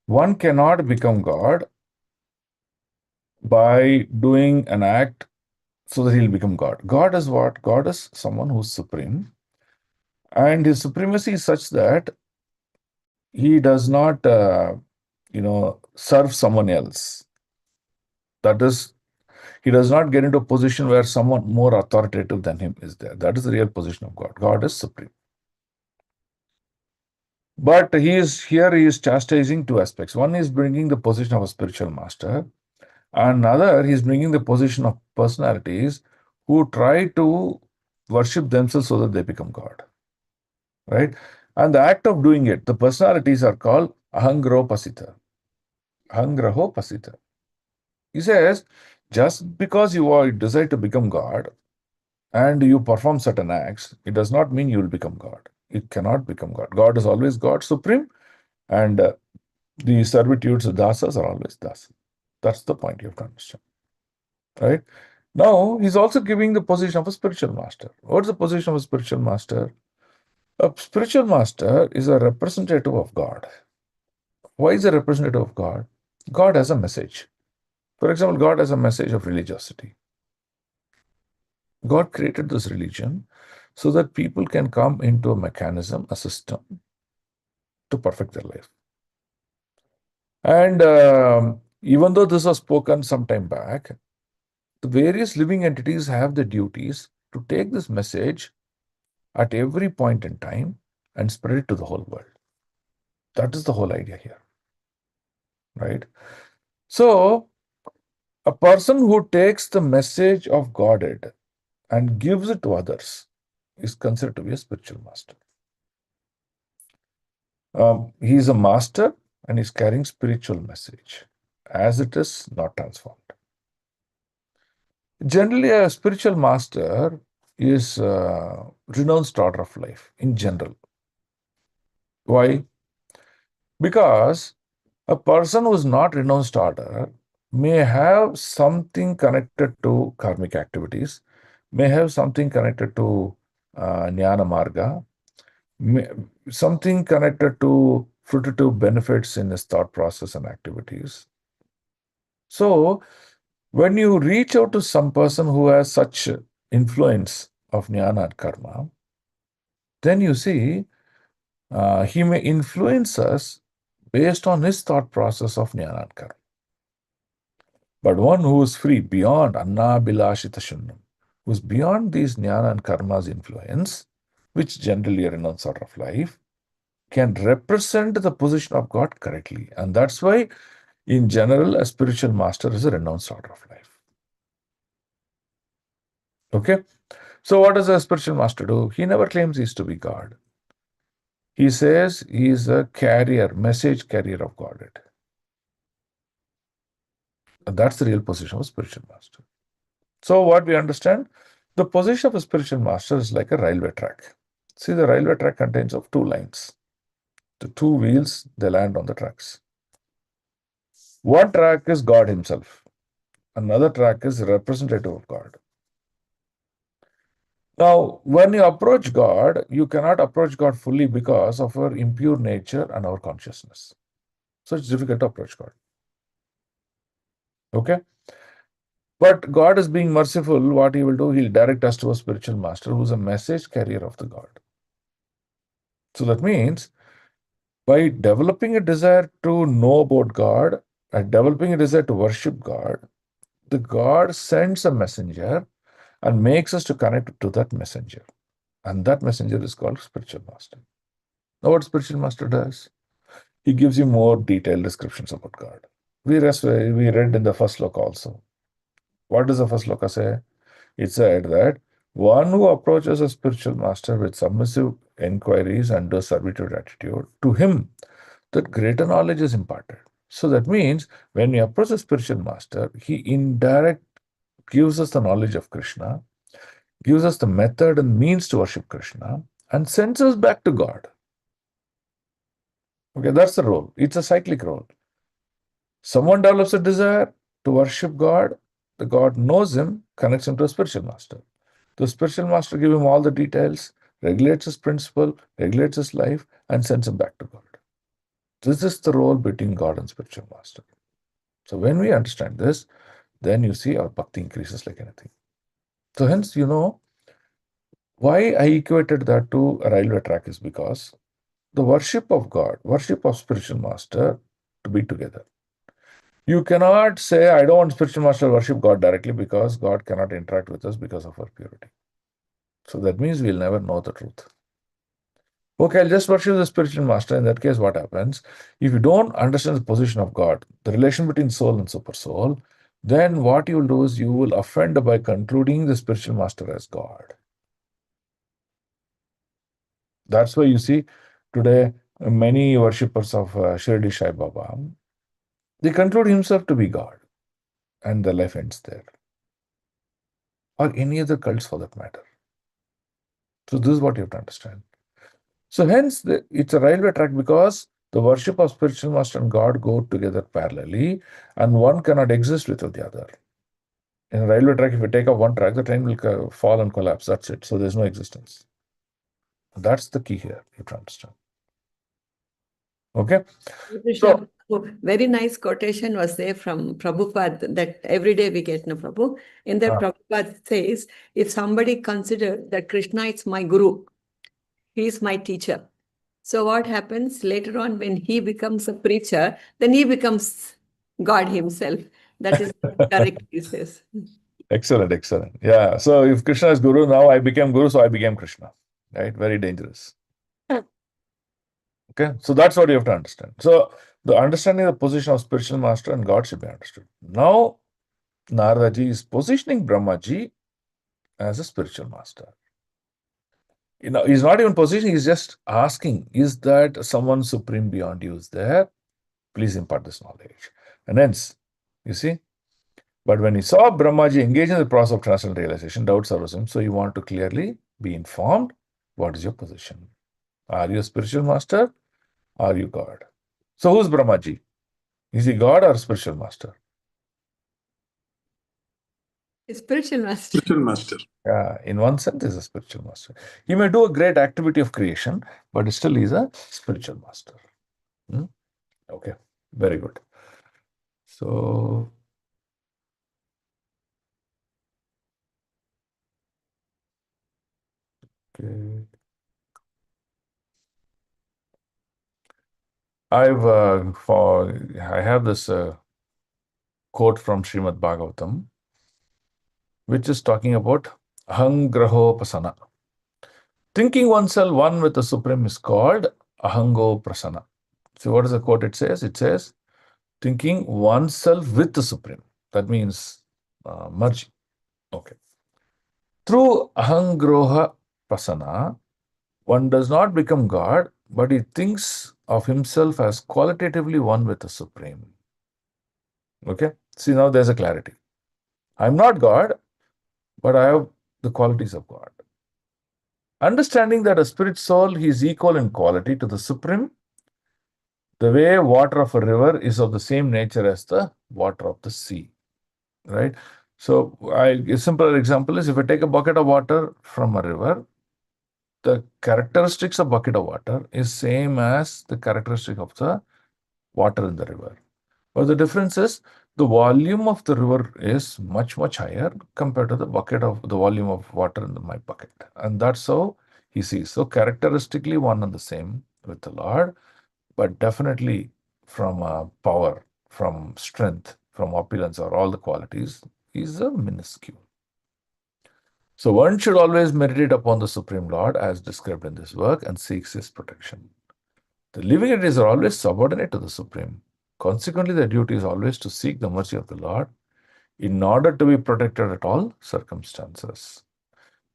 one cannot become God by doing an act so that he'll become God. God is what? God is someone who's supreme, and his supremacy is such that he does not, serve someone else. That is, he does not get into a position where someone more authoritative than him is there. That is the real position of God. God is supreme. But he is chastising two aspects. One is bringing the position of a spiritual master, and another he is bringing the position of personalities who try to worship themselves so that they become God. Right? And the act of doing it, the personalities are called ahangraho pasita. Ahangraho pasita. He says, just because you desire to become God and you perform certain acts, it does not mean you will become God. You cannot become God. God is always God supreme, and the servitudes of dasas are always dasas. That's the point you have to understand. Right? Now, he's also giving the position of a spiritual master. What's the position of a spiritual master? A spiritual master is a representative of God. Why is a representative of God? God has a message. For example, God has a message of religiosity. God created this religion so that people can come into a mechanism, a system, to perfect their life. And even though this was spoken some time back, the various living entities have the duties to take this message at every point in time and spread it to the whole world. That is the whole idea here, right? So, a person who takes the message of Godhead and gives it to others is considered to be a spiritual master. He is a master and is carrying spiritual message as it is, not transformed. Generally, a spiritual master is renounced order of life in general. Why? Because a person who is not renounced order may have something connected to karmic activities, may have something connected to jnana marga, something connected to fruitive benefits in his thought process and activities. So, when you reach out to some person who has such influence of jnana and karma, then you see he may influence us based on his thought process of jnana and karma. But one who is free beyond annabilashita shunnam, who is beyond these jnana and karma's influence, which generally are renounced sort of life, can represent the position of God correctly. And that's why, in general, a spiritual master is a renounced order of life. Okay? So what does a spiritual master do? He never claims he is to be God. He says he is a carrier, message carrier of Godhead. And that's the real position of a spiritual master. So what we understand, the position of a spiritual master is like a railway track. See, the railway track contains of two lines. The two wheels, they land on the tracks. One track is God himself. Another track is representative of God. Now, when you approach God, you cannot approach God fully because of our impure nature and our consciousness. So it's difficult to approach God. Okay? But God is being merciful. What he will do, he'll direct us to a spiritual master who's a message carrier of the God. So that means by developing a desire to know about God and developing a desire to worship God, the God sends a messenger and makes us to connect to that messenger. And that messenger is called spiritual master. Now, what spiritual master does? He gives you more detailed descriptions about God. We read in the first sloka also. What does the first sloka say? It said that one who approaches a spiritual master with submissive inquiries and a servitude attitude, to him that greater knowledge is imparted. So that means when we approach a spiritual master, he indirect gives us the knowledge of Krishna, gives us the method and means to worship Krishna, and sends us back to God. Okay, that's the role. It's a cyclic role. Someone develops a desire to worship God, the God knows him, connects him to a spiritual master. The spiritual master gives him all the details, regulates his principle, regulates his life, and sends him back to God. This is the role between God and spiritual master. So when we understand this, then you see our bhakti increases like anything. So hence, why I equated that to a railway track is because the worship of God, worship of spiritual master to be together. You cannot say, I don't want spiritual master to worship God directly because God cannot interact with us because of our purity. So that means we'll never know the truth. Okay, I'll just worship the spiritual master. In that case, what happens? If you don't understand the position of God, the relation between soul and super soul, then what you will do is you will offend by concluding the spiritual master as God. That's why you see today many worshippers of Shirdi Sai Baba, they conclude himself to be God and the life ends there. Or any other cults for that matter. So this is what you have to understand. So hence, it's a railway track because the worship of spiritual master and God go together parallelly, and one cannot exist without the other. In a railway track, if you take off one track, the train will fall and collapse. That's it. So there's no existence. That's the key here. You have to understand. Okay. Krishna, very nice quotation was there from Prabhupada that every day we get, no, Prabhu. In that, Prabhupada says, if somebody considers that Krishna is my guru, he is my teacher. So what happens later on when he becomes a preacher, then he becomes God himself. That is correct, he says. Excellent, excellent. Yeah. So if Krishna is Guru, now I became Guru, so I became Krishna. Right? Very dangerous. Okay. So that's what you have to understand. So the understanding the position of spiritual master and God should be understood. Now, Naradaji is positioning Brahmaji as a spiritual master. He's not even positioning, he's just asking, is that someone supreme beyond you is there? Please impart this knowledge. And hence, you see, but when he saw Brahmaji engage in the process of transcendental realization, doubts arose him. So you want to clearly be informed what is your position. Are you a spiritual master? Are you God? So who's Brahmaji? Is he God or spiritual master? Spiritual master. Spiritual master. Yeah, in one sense, he's a spiritual master. He may do a great activity of creation, but still he's a spiritual master. Okay, very good. So, okay. I have this quote from Srimad Bhagavatam, which is talking about ahangrahopasana. Thinking oneself one with the Supreme is called ahango prasana. So what is the quote it says? It says, thinking oneself with the Supreme. That means merging. Okay. Through ahangroha prasana, one does not become God, but he thinks of himself as qualitatively one with the Supreme. Okay. See, now there's a clarity. I'm not God, but I have the qualities of God. Understanding that a spirit soul is equal in quality to the Supreme, the way water of a river is of the same nature as the water of the sea, right? So a simpler example is if I take a bucket of water from a river, the characteristics of bucket of water is same as the characteristic of the water in the river. But the difference is the volume of the river is much, much higher compared to the volume of water in my bucket. And that's how he sees. So characteristically one and the same with the Lord, but definitely from power, from strength, from opulence or all the qualities, is a minuscule. So one should always meditate upon the Supreme Lord as described in this work and seeks his protection. The living entities are always subordinate to the Supreme. Consequently, their duty is always to seek the mercy of the Lord in order to be protected at all circumstances.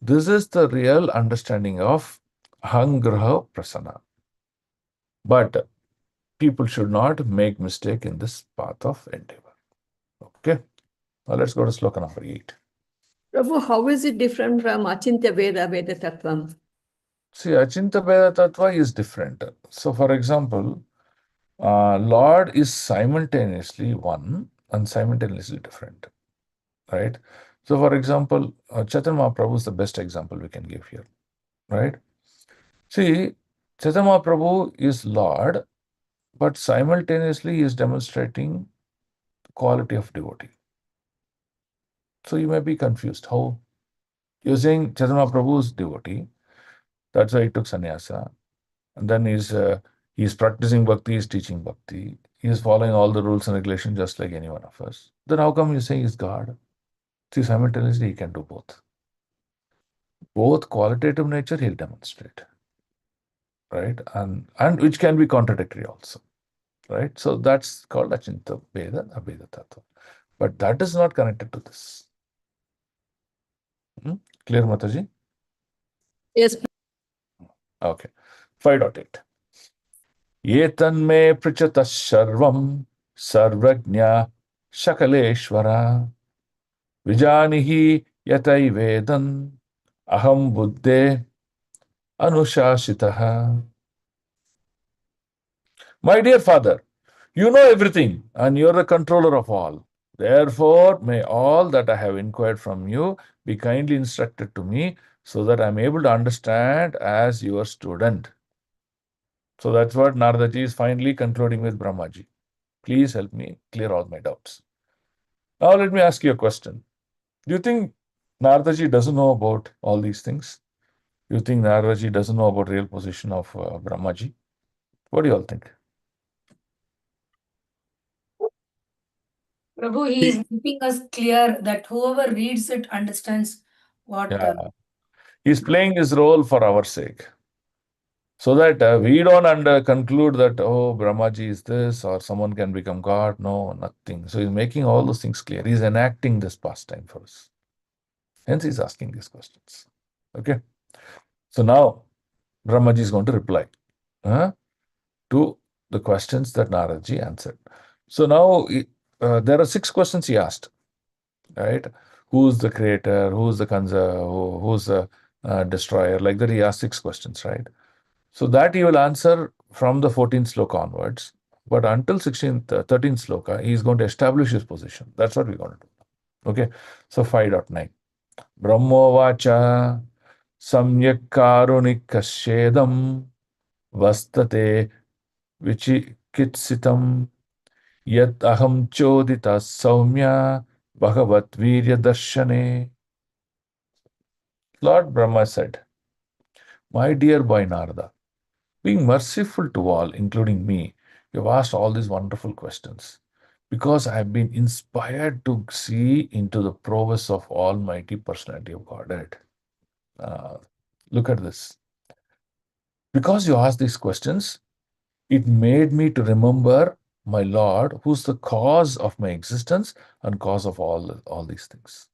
This is the real understanding of Ahangraha Prasana. But people should not make mistake in this path of endeavor. Okay. Now let's go to sloka number 8. Prabhu, how is it different from Achintya Veda, Veda Tattvam? See, Achintya Veda Tattva is different. So, for example, Lord is simultaneously one and simultaneously different, right? So, for example, Chaitanya Mahaprabhu is the best example we can give here, right? See, Chaitanya Mahaprabhu is Lord, but simultaneously he is demonstrating the quality of devotee. So, you may be confused. How? You're saying Chaitanya Mahaprabhu is devotee, that's why he took sannyasa, and then he's practicing bhakti, he's teaching bhakti, he's following all the rules and regulations just like any one of us. Then how come you say he's God? See, simultaneously he can do both. Both qualitative nature he'll demonstrate, right? And which can be contradictory also, right? So that's called Achintya Veda, Abheda Tattva. But that is not connected to this. Clear, Mataji? Yes. Okay. 5.8. Yetanme prityatas sarvam sarvajna shakaleshvara vijanihi yatai vedan aham buddhe anushashitaha. My dear father, you know everything and you're the controller of all. Therefore, may all that I have inquired from you be kindly instructed to me so that I'm able to understand as your student. So that's what Naradaji is finally concluding with Brahmaji. Please help me clear all my doubts. Now let me ask you a question. Do you think Naradaji doesn't know about all these things? Do you think Naradaji doesn't know about real position of Brahmaji? What do you all think? Prabhu, he is making us clear that whoever reads it understands what. Yeah. He's playing his role for our sake. So that we don't conclude that, oh, Brahmaji is this or someone can become God. No, nothing. So he's making all those things clear. He's enacting this pastime for us. Hence, he's asking these questions. Okay. So now, Brahmaji is going to reply to the questions that Naradji answered. So now, there are 6 questions he asked, right? Who's the creator? Who's the Kansa? Who's the destroyer? Like that, he asked 6 questions, right? So that he will answer from the 14th sloka onwards. But until 13th sloka, he is going to establish his position. That's what we're going to do. Okay. So 5.9. Brahmovacha samyak karunikasjedam vastate vichikitsitam yat aham chodita saumya bhagavat virya darshane. Lord Brahma said, my dear boy Narada, being merciful to all, including me, you have asked all these wonderful questions because I have been inspired to see into the prowess of Almighty Personality of Godhead. Look at this. Because you asked these questions, it made me to remember my Lord, who's the cause of my existence and cause of all these things.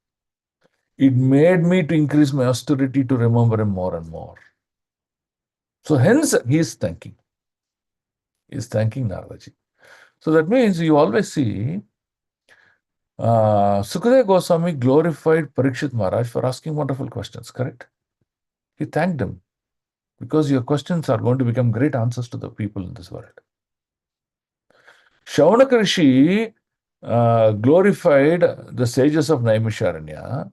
It made me to increase my austerity to remember him more and more. So hence he is thanking. He is thanking Naradaji. So that means you always see Sukadeva Goswami glorified Parikshit Maharaj for asking wonderful questions, correct? He thanked him because your questions are going to become great answers to the people in this world. Shaunaka Rishi glorified the sages of Naimisharanya.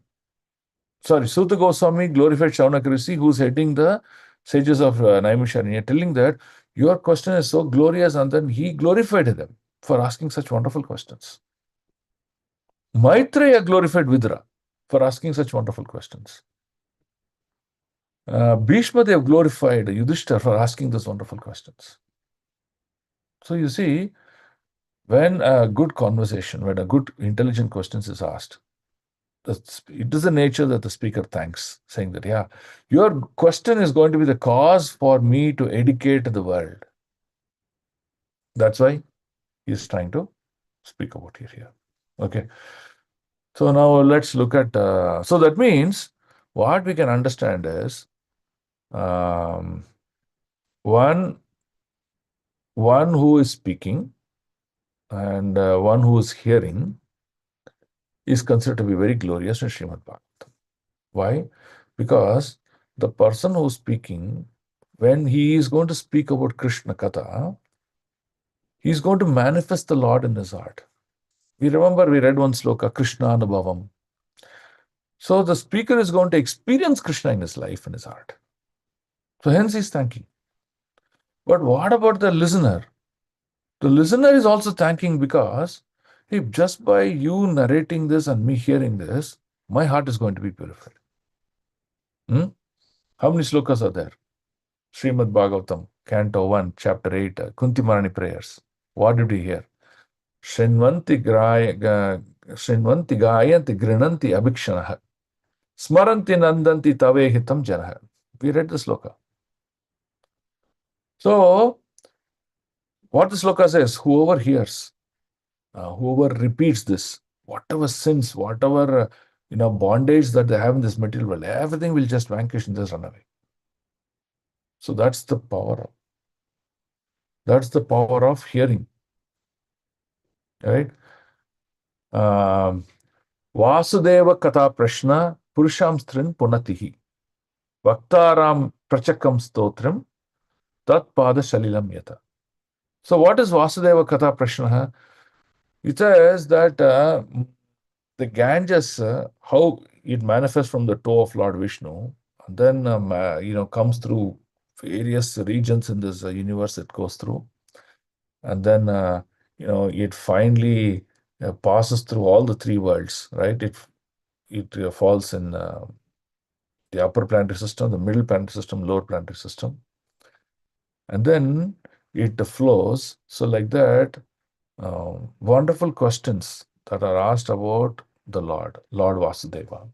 Sorry, Suta Goswami glorified Shaunaka Rishi, who's heading the sages of Naimisharanya, telling that your question is so glorious, and then he glorified them for asking such wonderful questions. Maitreya glorified Vidra for asking such wonderful questions. Bhishma Dev glorified Yudhishthira for asking those wonderful questions. So you see, when a good conversation, when a good intelligent questions is asked, it is the nature that the speaker thanks, saying that, yeah, your question is going to be the cause for me to educate the world. That's why he is trying to speak about it here. Okay. So now let's look at, so that means what we can understand is, one who is speaking and one who is hearing is considered to be very glorious in Srimad Bhagavatam. Why? Because the person who is speaking, when he is going to speak about Krishna Katha, he is going to manifest the Lord in his heart. We remember we read one sloka, Krishna Anubhavam. So the speaker is going to experience Krishna in his life, in his heart. So hence he is thanking. But what about the listener? The listener is also thanking because if just by you narrating this and me hearing this, my heart is going to be purified. How many slokas are there? Srimad Bhagavatam, Canto 1, Chapter 8, Kunti Marani prayers. What did we hear? Shrinvanti gayanti grinanti abhikshanaha. Smaranti nandanti tave hitam janaha. We read the sloka. So, what the sloka says, whoever hears, whoever repeats this, whatever sins, whatever bondage that they have in this material world, everything will just vanquish and just run away. So that's the power. That's the power of hearing. Right? Vasudeva Katha Prashna Purusham Strin Punatihi Vaktaram Prachakam Stotram Tat Pada Shalilam Yata. So what is Vasudeva Katha Prashna? It says that the Ganges, how it manifests from the toe of Lord Vishnu, and then comes through various regions in this universe it goes through, and then it finally passes through all the 3 worlds, right? It falls in the upper planetary system, the middle planetary system, lower planetary system, and then it flows. So like that, wonderful questions that are asked about the Lord Vasudeva.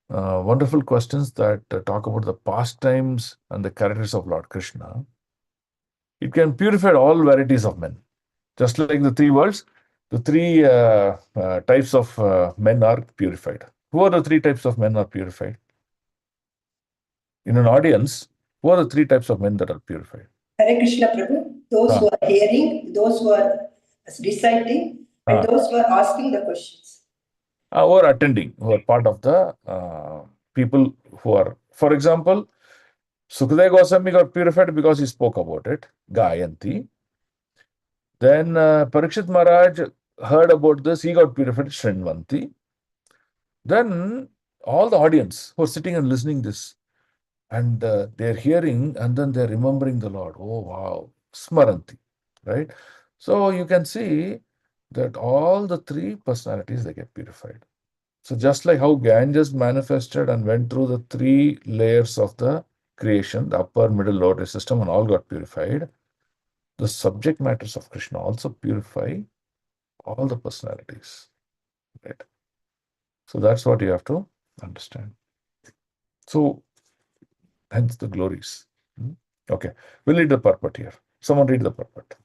Wonderful questions that talk about the pastimes and the characters of Lord Krishna. It can purify all varieties of men. Just like the three worlds, the three types of men are purified. Who are the three types of men are purified? In an audience, who are the three types of men that are purified? Hare Krishna Prabhu, those who are hearing, those who are reciting, and those who are asking the questions. Who are attending, who are part of the people who are, for example, Sukadeva Goswami got purified because he spoke about it, Gayanti. Then Parikshit Maharaj heard about this, he got purified, Shrinvanti. Then all the audience who are sitting and listening this, and they're hearing and then they're remembering the Lord. Oh, wow. Smaranti, right? So you can see that all the three personalities, they get purified. So just like how Ganges manifested and went through the three layers of the creation, the upper, middle, lower system, and all got purified, the subject matters of Krishna also purify all the personalities, right? So that's what you have to understand. So hence the glories. Okay, we'll read the purport here. Someone read the purport.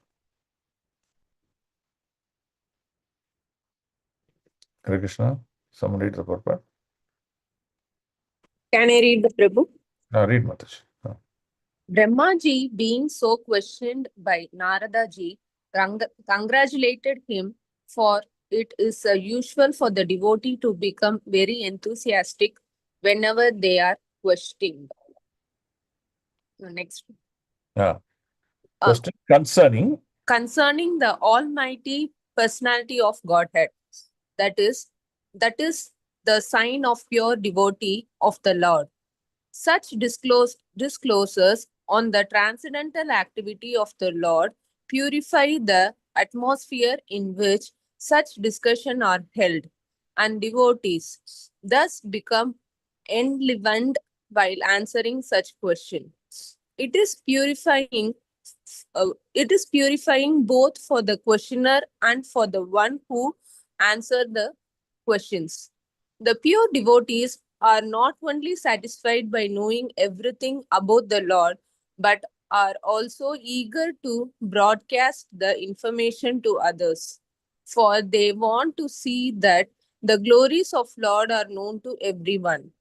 Hare Krishna, someone read the purport. Can I read the Prabhu? Read Mataji. Brahmaji, being so questioned by Naradaji, congratulated him, for it is usual for the devotee to become very enthusiastic whenever they are questioned. Next. Question concerning the Almighty Personality of Godhead. That is the sign of pure devotee of the Lord. Such disclosures on the transcendental activity of the Lord purify the atmosphere in which such discussions are held, and devotees thus become enlivened while answering such questions. It is purifying both for the questioner and for the one who answered the questions. The pure devotees are not only satisfied by knowing everything about the Lord, but are also eager to broadcast the information to others, for they want to see that the glories of Lord are known to everyone.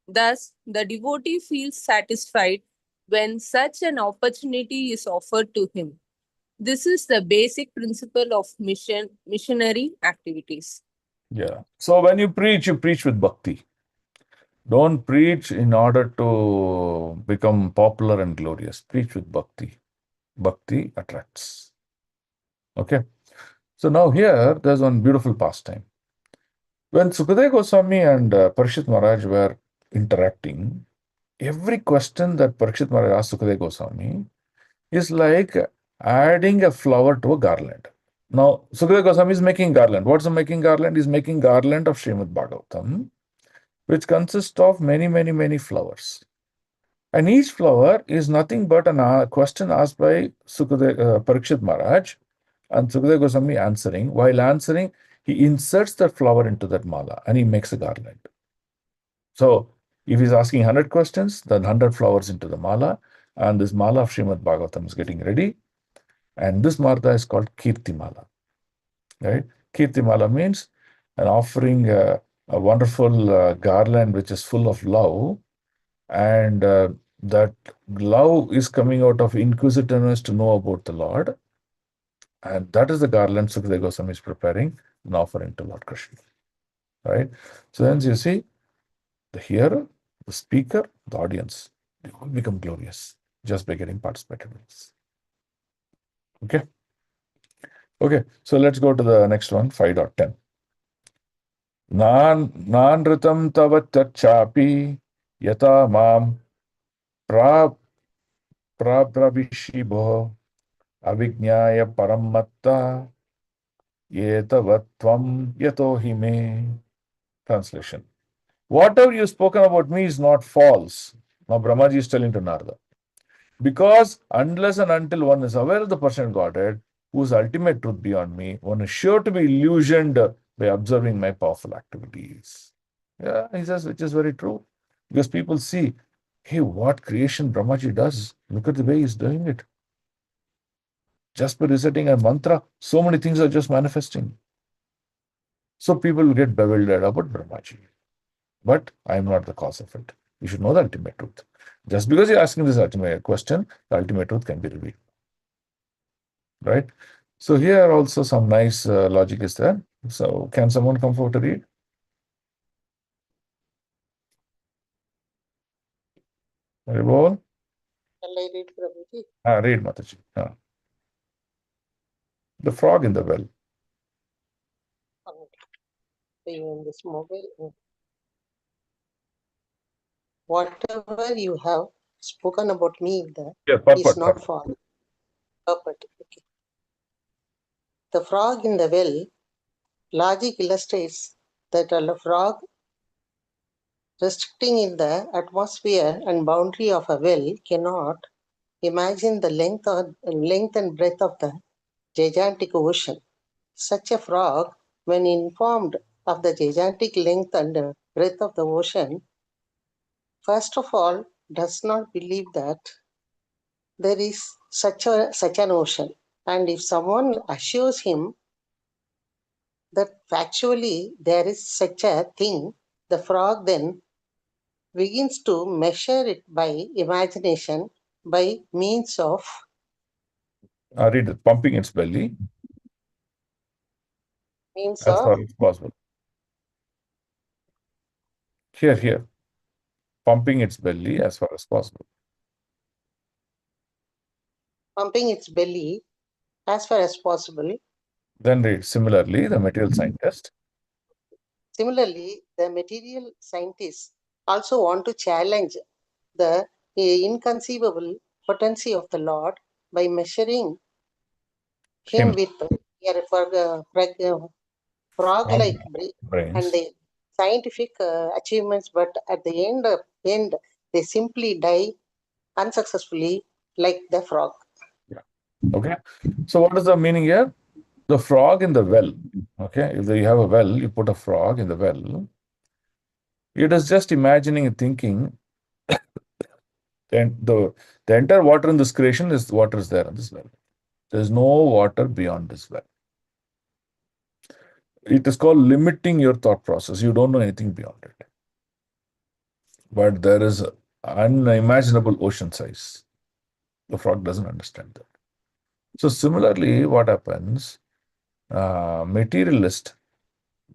Thus, the devotee feels satisfied when such an opportunity is offered to him. This is the basic principle of missionary activities. Yeah. So when you preach with bhakti. Don't preach in order to become popular and glorious. Preach with bhakti. Bhakti attracts. Okay. So now here, there's one beautiful pastime. When Sukadeva Goswami and Parikshit Maharaj were interacting, every question that Parikshit Maharaj asked Sukadeva Goswami is like adding a flower to a garland. Now, Sukadeva Goswami is making garland. What's the making garland? He's making garland of Srimad Bhagavatam, which consists of many, many, many flowers. And each flower is nothing but a question asked by Parikshit Maharaj, and Sukadeva Goswami answering. While answering, he inserts that flower into that mala and he makes a garland. So, if he's asking 100 questions, then 100 flowers into the mala, and this mala of Srimad Bhagavatam is getting ready. And this mala is called Kirti Mala. Right? Kirti Mala means an offering a wonderful garland which is full of love, and that love is coming out of inquisitiveness to know about the Lord, and that is the garland Sukadeva Goswami is preparing an offering to Lord Krishna. Right? So then you see the hearer, the speaker, the audience, they all become glorious just by getting participated in this. Okay. Okay, so let's go to the next one, 5.10. Nan ritam tava chapi yata mam prabravishibo avijnaya paramatta yetavatvam yatohime. Translation. Whatever you've spoken about me is not false. Now Brahmaji is telling to Narada. Because unless and until one is aware of the personal Godhead, whose ultimate truth beyond me, one is sure to be illusioned by observing my powerful activities. Yeah, he says, which is very true. Because people see, hey, what creation Brahmaji does. Look at the way he's doing it. Just by reciting a mantra, so many things are just manifesting. So people will get bewildered about Brahmaji. But I am not the cause of it. You should know the ultimate truth. Just because you're asking this ultimate question, the ultimate truth can be revealed. Right? So here also some nice logic is there. So can someone come forward to read? Shall I read, Prabhuji? Read, Mataji. The frog in the well. In this mobile. Whatever you have spoken about me is not for purpose. Okay. The frog in the well. Logic illustrates that a frog restricting in the atmosphere and boundary of a well cannot imagine the length and breadth of the gigantic ocean. Such a frog, when informed of the gigantic length and breadth of the ocean, first of all, does not believe that there is such an ocean. And if someone assures him that factually there is such a thing, the frog then begins to measure it by imagination by means of read it, pumping its belly as far as possible. Here. Pumping its belly as far as possible. Pumping its belly as far as possible. Then read, similarly, the material scientist. Similarly, the material scientists also want to challenge the inconceivable potency of the Lord by measuring him with frog-like brains and the scientific achievements, but at the end they simply die unsuccessfully like the frog. Yeah. Okay. So what is the meaning here? The frog in the well. Okay. If you have a well, you put a frog in the well. It is just imagining and thinking. And the entire water in this creation is water is there in this well. There is no water beyond this well. It is called limiting your thought process. You don't know anything beyond it. But there is unimaginable ocean size. The frog doesn't understand that. So similarly, what happens? Materialist,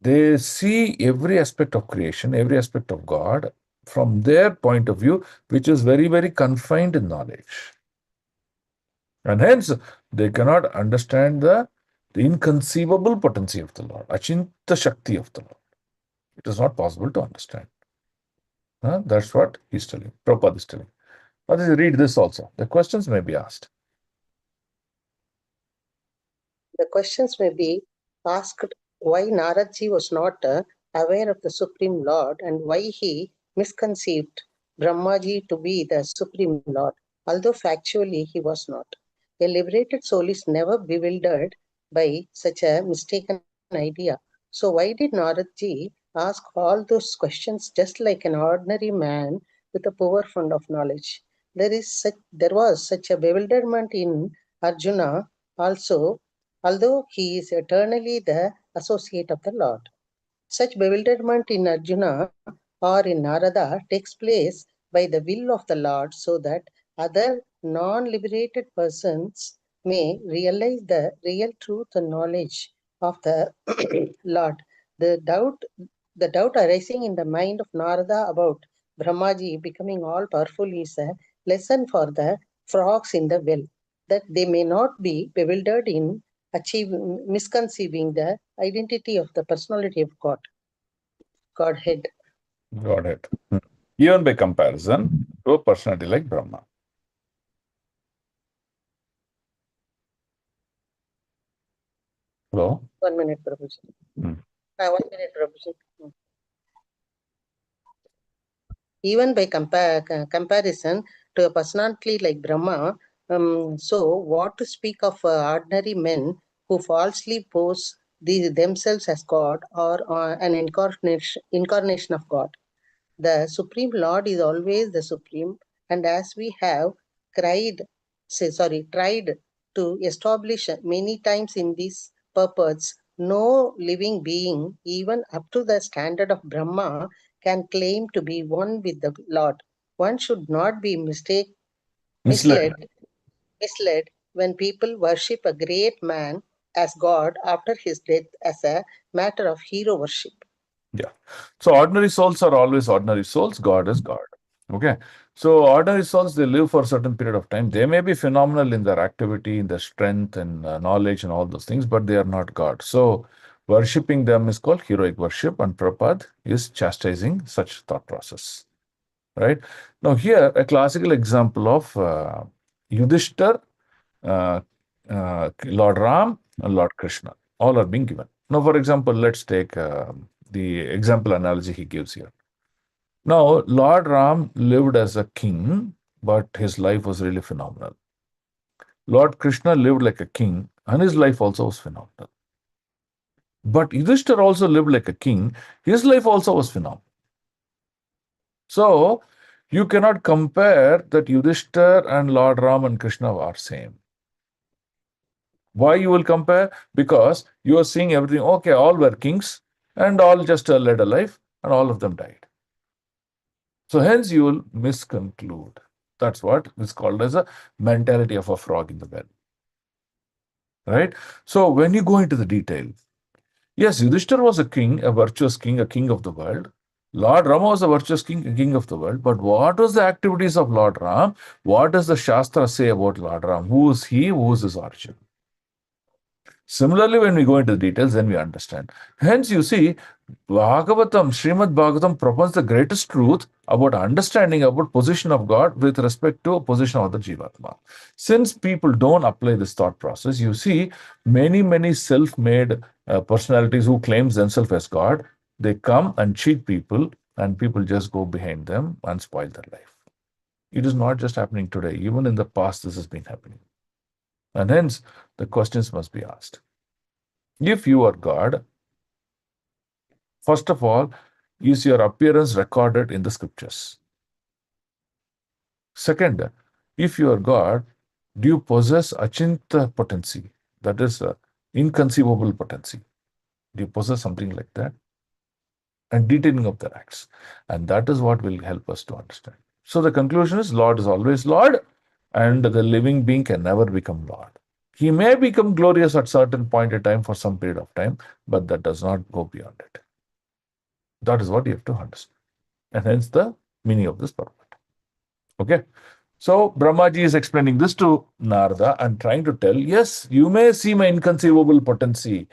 they see every aspect of creation, every aspect of God from their point of view, which is very, very confined in knowledge. And hence, they cannot understand the inconceivable potency of the Lord, Achinta Shakti of the Lord. It is not possible to understand. That's what he's telling, Prabhupada is telling. Let us read this also. The questions may be asked. The questions may be asked why Naradji was not aware of the Supreme Lord and why he misconceived Brahmaji to be the Supreme Lord, although factually he was not. A liberated soul is never bewildered by such a mistaken idea. So why did Naradji ask all those questions just like an ordinary man with a poor fund of knowledge? There was such a bewilderment in Arjuna also, although he is eternally the associate of the Lord. Such bewilderment in Arjuna or in Narada takes place by the will of the Lord so that other non-liberated persons may realize the real truth and knowledge of the Lord. The doubt arising in the mind of Narada about Brahmaji becoming all-powerful is a lesson for the frogs in the well, that they may not be bewildered in misconceiving the identity of the personality of Godhead. Godhead. Even by comparison to a personality like Brahma. Hello? 1 minute, Prabhuji. 1 minute, Prabhuji. Even by comparison to a personality like Brahma, So, what to speak of ordinary men who falsely pose themselves as God or an incarnation of God? The Supreme Lord is always the Supreme, and as we have tried to establish many times in these purports, no living being, even up to the standard of Brahma, can claim to be one with the Lord. One should not be misled when people worship a great man as God after his death as a matter of hero worship. Yeah. So ordinary souls are always ordinary souls. God is God. Okay. So ordinary souls, they live for a certain period of time. They may be phenomenal in their activity, in their strength and knowledge and all those things, but they are not God. So worshipping them is called heroic worship, and Prabhupada is chastising such thought process. Right. Now here, a classical example of Yudhishthir, Lord Ram, and Lord Krishna. All are being given. Now, for example, let's take the example analogy he gives here. Now, Lord Ram lived as a king, but his life was really phenomenal. Lord Krishna lived like a king, and his life also was phenomenal. But Yudhishthir also lived like a king, his life also was phenomenal. So, you cannot compare that Yudhishthir and Lord Ram and Krishna are same. Why you will compare? Because you are seeing everything, okay, all were kings and all just led a life and all of them died. So hence you will misconclude. That's what is called as a mentality of a frog in the well. Right? So when you go into the detail, yes, Yudhishthir was a king, a virtuous king, a king of the world. Lord Rama was a virtuous king, a king of the world. But what was the activities of Lord Ram? What does the Shastra say about Lord Ram? Who is he? Who is his origin? Similarly, when we go into the details, then we understand. Hence, you see, Bhagavatam, Srimad Bhagavatam proposes the greatest truth about understanding about position of God with respect to position of the Jivatma. Since people don't apply this thought process, you see many self-made personalities who claims themselves as God, they come and cheat people and people just go behind them and spoil their life. It is not just happening today. Even in the past, this has been happening. And hence, the questions must be asked. If you are God, first of all, is your appearance recorded in the scriptures? Second, if you are God, do you possess achinta potency? That is inconceivable potency. Do you possess something like that? And detailing of the acts. And that is what will help us to understand. So the conclusion is Lord is always Lord, and the living being can never become Lord. He may become glorious at certain point in time for some period of time, but that does not go beyond it. That is what you have to understand. And hence the meaning of this purport. Okay. So Brahmaji is explaining this to Narada and trying to tell, yes, you may see my inconceivable potency,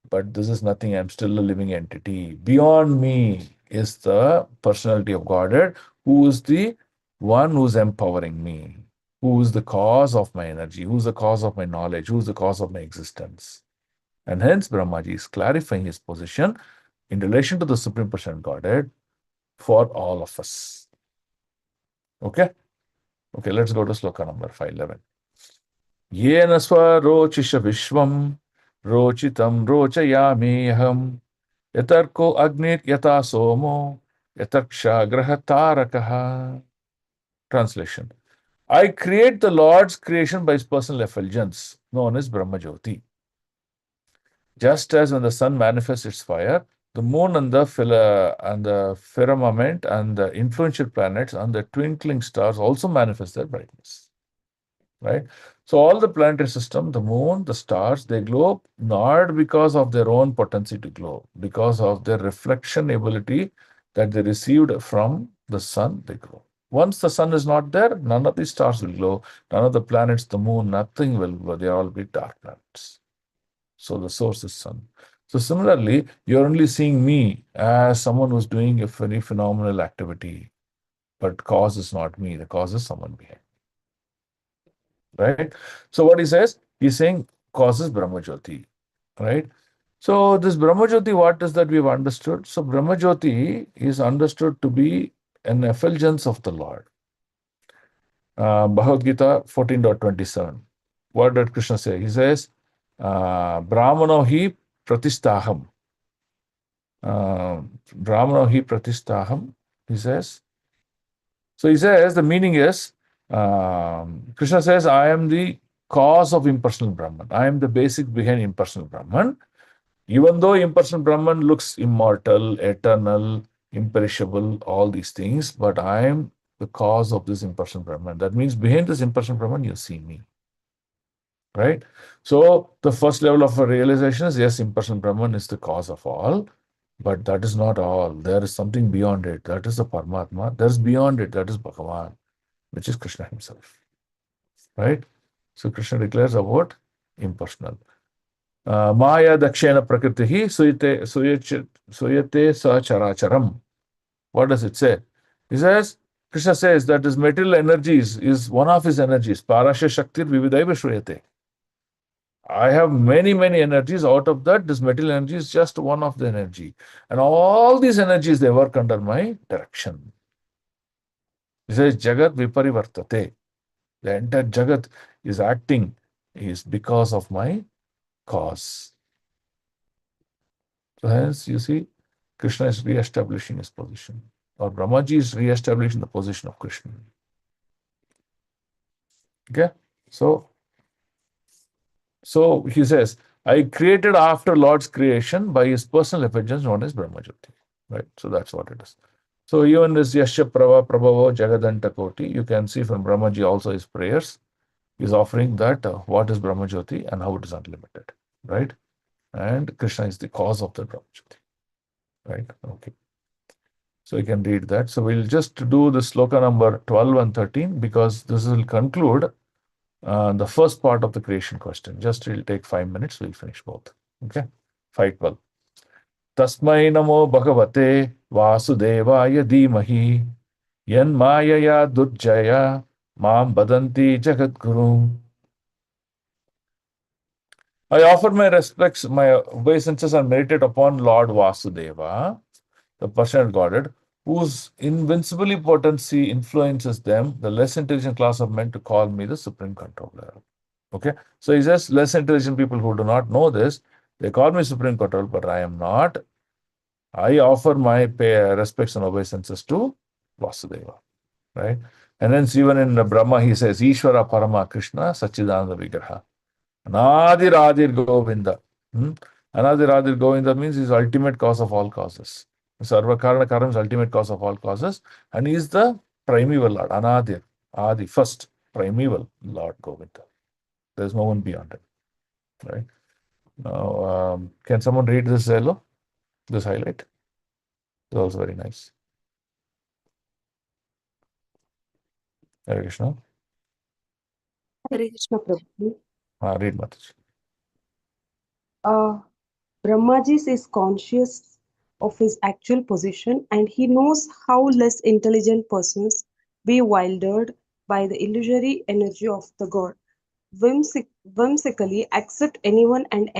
but this is nothing. I'm still a living entity. Beyond me is the personality of Godhead, who is the one who's empowering me, who is the cause of my energy, who's the cause of my knowledge, who's the cause of my existence. And hence Brahmaji is clarifying his position in relation to the Supreme Person Godhead for all of us. Okay? Okay, let's go to sloka number 511. Yena swarochisha vishvam rochitam rochayameham yatarko agnit yata somo yataksha grahatarakaha. Translation. I create the Lord's creation by his personal effulgence, known as Brahmajyoti. Just as when the sun manifests its fire, the moon and the firmament and the influential planets and the twinkling stars also manifest their brightness. Right? So all the planetary system, the moon, the stars, they glow not because of their own potency to glow, because of their reflection ability that they received from the sun, they glow. Once the sun is not there, none of the stars will glow, none of the planets, the moon, nothing will glow. They all be dark planets. So the source is sun. So similarly, you're only seeing me as someone who's doing a very phenomenal activity, but cause is not me. The cause is someone behind. Right? So what he says, he's saying causes Brahmajyoti. Right? So this Brahmajyoti, what is that we've understood? So Brahmajyoti is understood to be an effulgence of the Lord. Bhagavad Gita 14.27. What did Krishna say? He says, Brahmano hi pratistaham. Brahmano hi pratistaham. He says, so he says the meaning is, Krishna says, I am the cause of impersonal Brahman. I am the basic behind impersonal Brahman. Even though impersonal Brahman looks immortal, eternal, imperishable, all these things, but I am the cause of this impersonal Brahman. That means behind this impersonal Brahman, you see me. Right? So the first level of realization is, yes, impersonal Brahman is the cause of all, but that is not all. There is something beyond it. That is the Paramatma. There is beyond it. That is Bhagavan, which is Krishna himself. Right? So Krishna declares about impersonal. Maya dakshena prakritihi suyate sacharacharam. What does it say? He says, Krishna says that his material energies is one of his energies. Parasya shaktir vividaiva shruyate. I have many, many energies. Out of that, this material energy is just one of the energy. And all these energies, they work under my direction. He says, Jagat viparivartate. The entire Jagat is acting is because of my cause. So hence, you see, Krishna is re-establishing his position. Or Brahmaji is re-establishing the position of Krishna. Okay? So he says, I created after Lord's creation by his personal effulgence known as Brahmajyoti. Right? So that's what it is. So even this Yasya Prava Prabhavo Jagadanta Koti, you can see from Brahmaji also his prayers. He's offering that what is Brahmajyoti and how it is unlimited. Right? And Krishna is the cause of the Brahmajyoti. Right? Okay. So you can read that. So we'll just do the sloka number 12 and 13 because this will conclude the first part of the creation question. Just it'll take 5 minutes. We'll finish both. Okay. 5:12. Tasmai namo bhagavate vasudevaya dhimahi yan mayaya durjaya mam badanti jagadguru. I offer my respects, my obeisances and meditate upon Lord Vasudeva, the personal Godhead, whose invincibly potency influences them, the less intelligent class of men, to call me the supreme controller. Okay, so he says less intelligent people who do not know this, they call me supreme controller, but I am not. I offer my respects and obeisances to Vasudeva, right? And then even in Brahma, he says, Ishvara Parama Krishna Sachidananda Vigraha. Anadir Adir Govinda. Anadir Adir Govinda means he is ultimate cause of all causes. Sarva Karana Karam is ultimate cause of all causes. And he is the primeval Lord. Anadir, Adi, first primeval Lord Govinda. There is no one beyond it. Right? Now, can someone read this yellow? This highlight? It's also very nice. Hare Krishna. Hare Krishna Prabhu. Read Mataji. Brahmaji is conscious of his actual position and he knows how less intelligent persons bewildered by the illusory energy of the god whimsically accept anyone and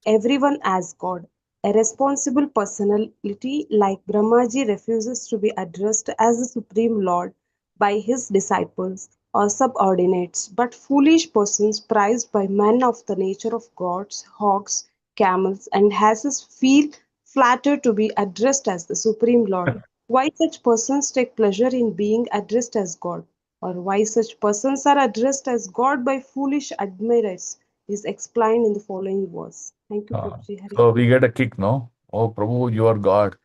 everyone as god. A responsible personality like Brahmaji refuses to be addressed as the Supreme Lord by his disciples or subordinates, but foolish persons prized by men of the nature of gods, hawks, camels, and asses feel flattered to be addressed as the Supreme Lord. Why such persons take pleasure in being addressed as God, or why such persons are addressed as God by foolish admirers, is explained in the following verse. Thank you, Prabhuji. Hare So we get a kick, no? Oh, Prabhu, you are God.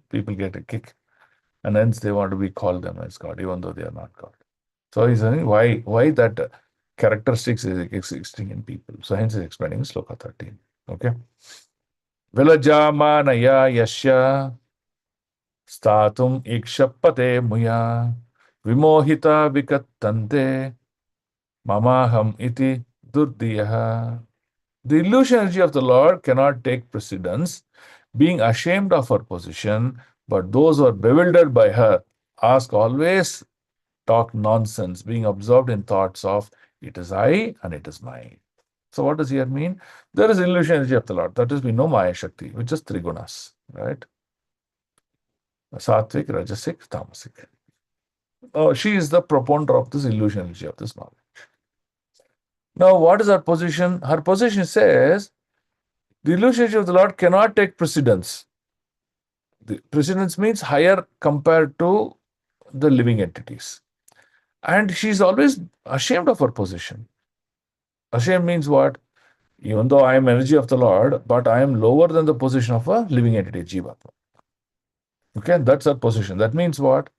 People get a kick. And hence they want to be called them as God, even though they are not God. So he's saying why that characteristics is existing in people. So hence he's explaining Sloka 13. Okay. Vilajamanaya yasya statum ikshapate muya vimohita vikattante mamaham iti durdiyaha. The illusion energy of the Lord cannot take precedence, being ashamed of her position, but those who are bewildered by her ask always, talk nonsense, being absorbed in thoughts of it is I and it is mine. So what does here mean? There is illusion energy of the Lord. That is, we know Maya Shakti, which is three gunas, right? Sattvic, Rajasic, Tamasic. She is the propounder of this illusion energy of this knowledge. Now, what is her position? Her position says the illusion energy of the Lord cannot take precedence. The precedence means higher compared to the living entities. And she's always ashamed of her position. Ashamed means what? Even though I am energy of the Lord, but I am lower than the position of a living entity, Jivatma. Okay, that's her position. That means what?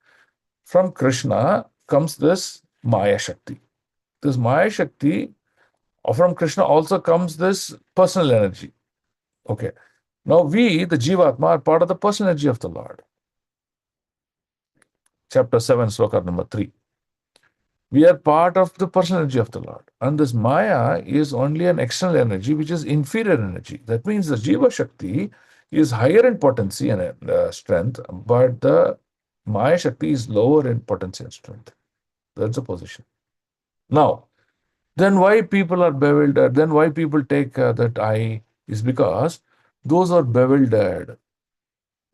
From Krishna comes this Maya Shakti. This Maya Shakti, or from Krishna also comes this personal energy. Okay. Now we, the Jivatma, are part of the personal energy of the Lord. Chapter 7, sloka number 3. We are part of the personal energy of the Lord. And this Maya is only an external energy, which is inferior energy. That means the Jiva Shakti is higher in potency and strength, but the Maya Shakti is lower in potency and strength. That's the position. Now, then why people are bewildered? Then why people take that I is because those are bewildered.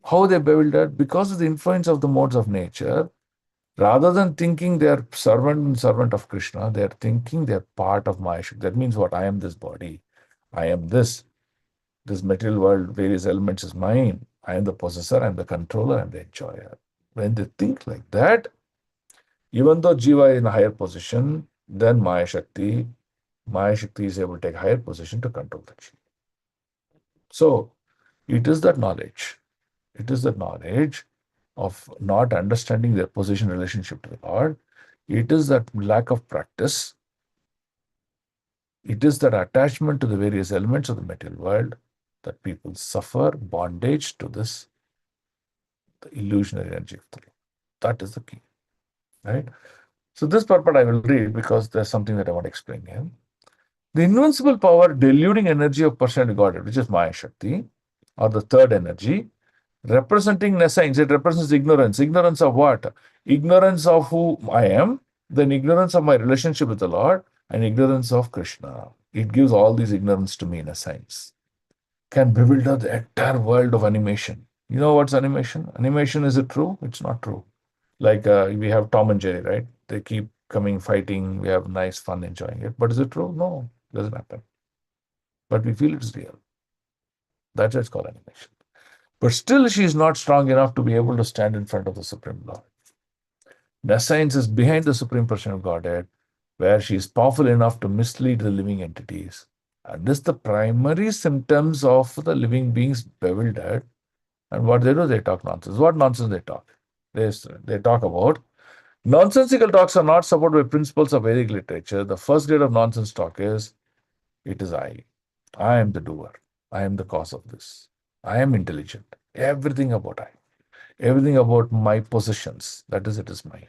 How they bewildered? Because of the influence of the modes of nature. Rather than thinking they are servant and servant of Krishna, they are thinking they are part of Maya Shakti. That means what? I am this body. I am this. This material world, various elements is mine. I am the possessor, I am the controller, I am the enjoyer. When they think like that, even though Jiva is in a higher position than Maya Shakti is able to take higher position to control the Jiva. So, it is that knowledge. It is the knowledge of not understanding their position relationship to the Lord. It is that lack of practice. It is that attachment to the various elements of the material world that people suffer bondage to this the illusionary energy of the Lord. That is the key. Right? So this purport I will read because there's something that I want to explain here. The invincible power deluding energy of personality Godhead, which is Maya Shakti, or the third energy, representing nescience, it represents ignorance. Ignorance of what? Ignorance of who I am, then ignorance of my relationship with the Lord, and ignorance of Krishna. It gives all these ignorance to me in a sense. Can bewilder the entire world of animation. You know what's animation? Animation, is it true? It's not true. Like we have Tom and Jerry, right? They keep coming, fighting. We have nice fun enjoying it. But is it true? No, it doesn't happen. But we feel it's real. That's why it's called animation. But still, she is not strong enough to be able to stand in front of the Supreme Lord. Nescience is behind the Supreme Person of Godhead, where she is powerful enough to mislead the living entities. And this is the primary symptoms of the living beings bewildered. And what they do, they talk nonsense. What nonsense they talk? They talk about nonsensical talks are not supported by principles of Vedic literature. The first grade of nonsense talk is, it is I. I am the doer. I am the cause of this. I am intelligent. Everything about I. Everything about my possessions. That is, it is mine.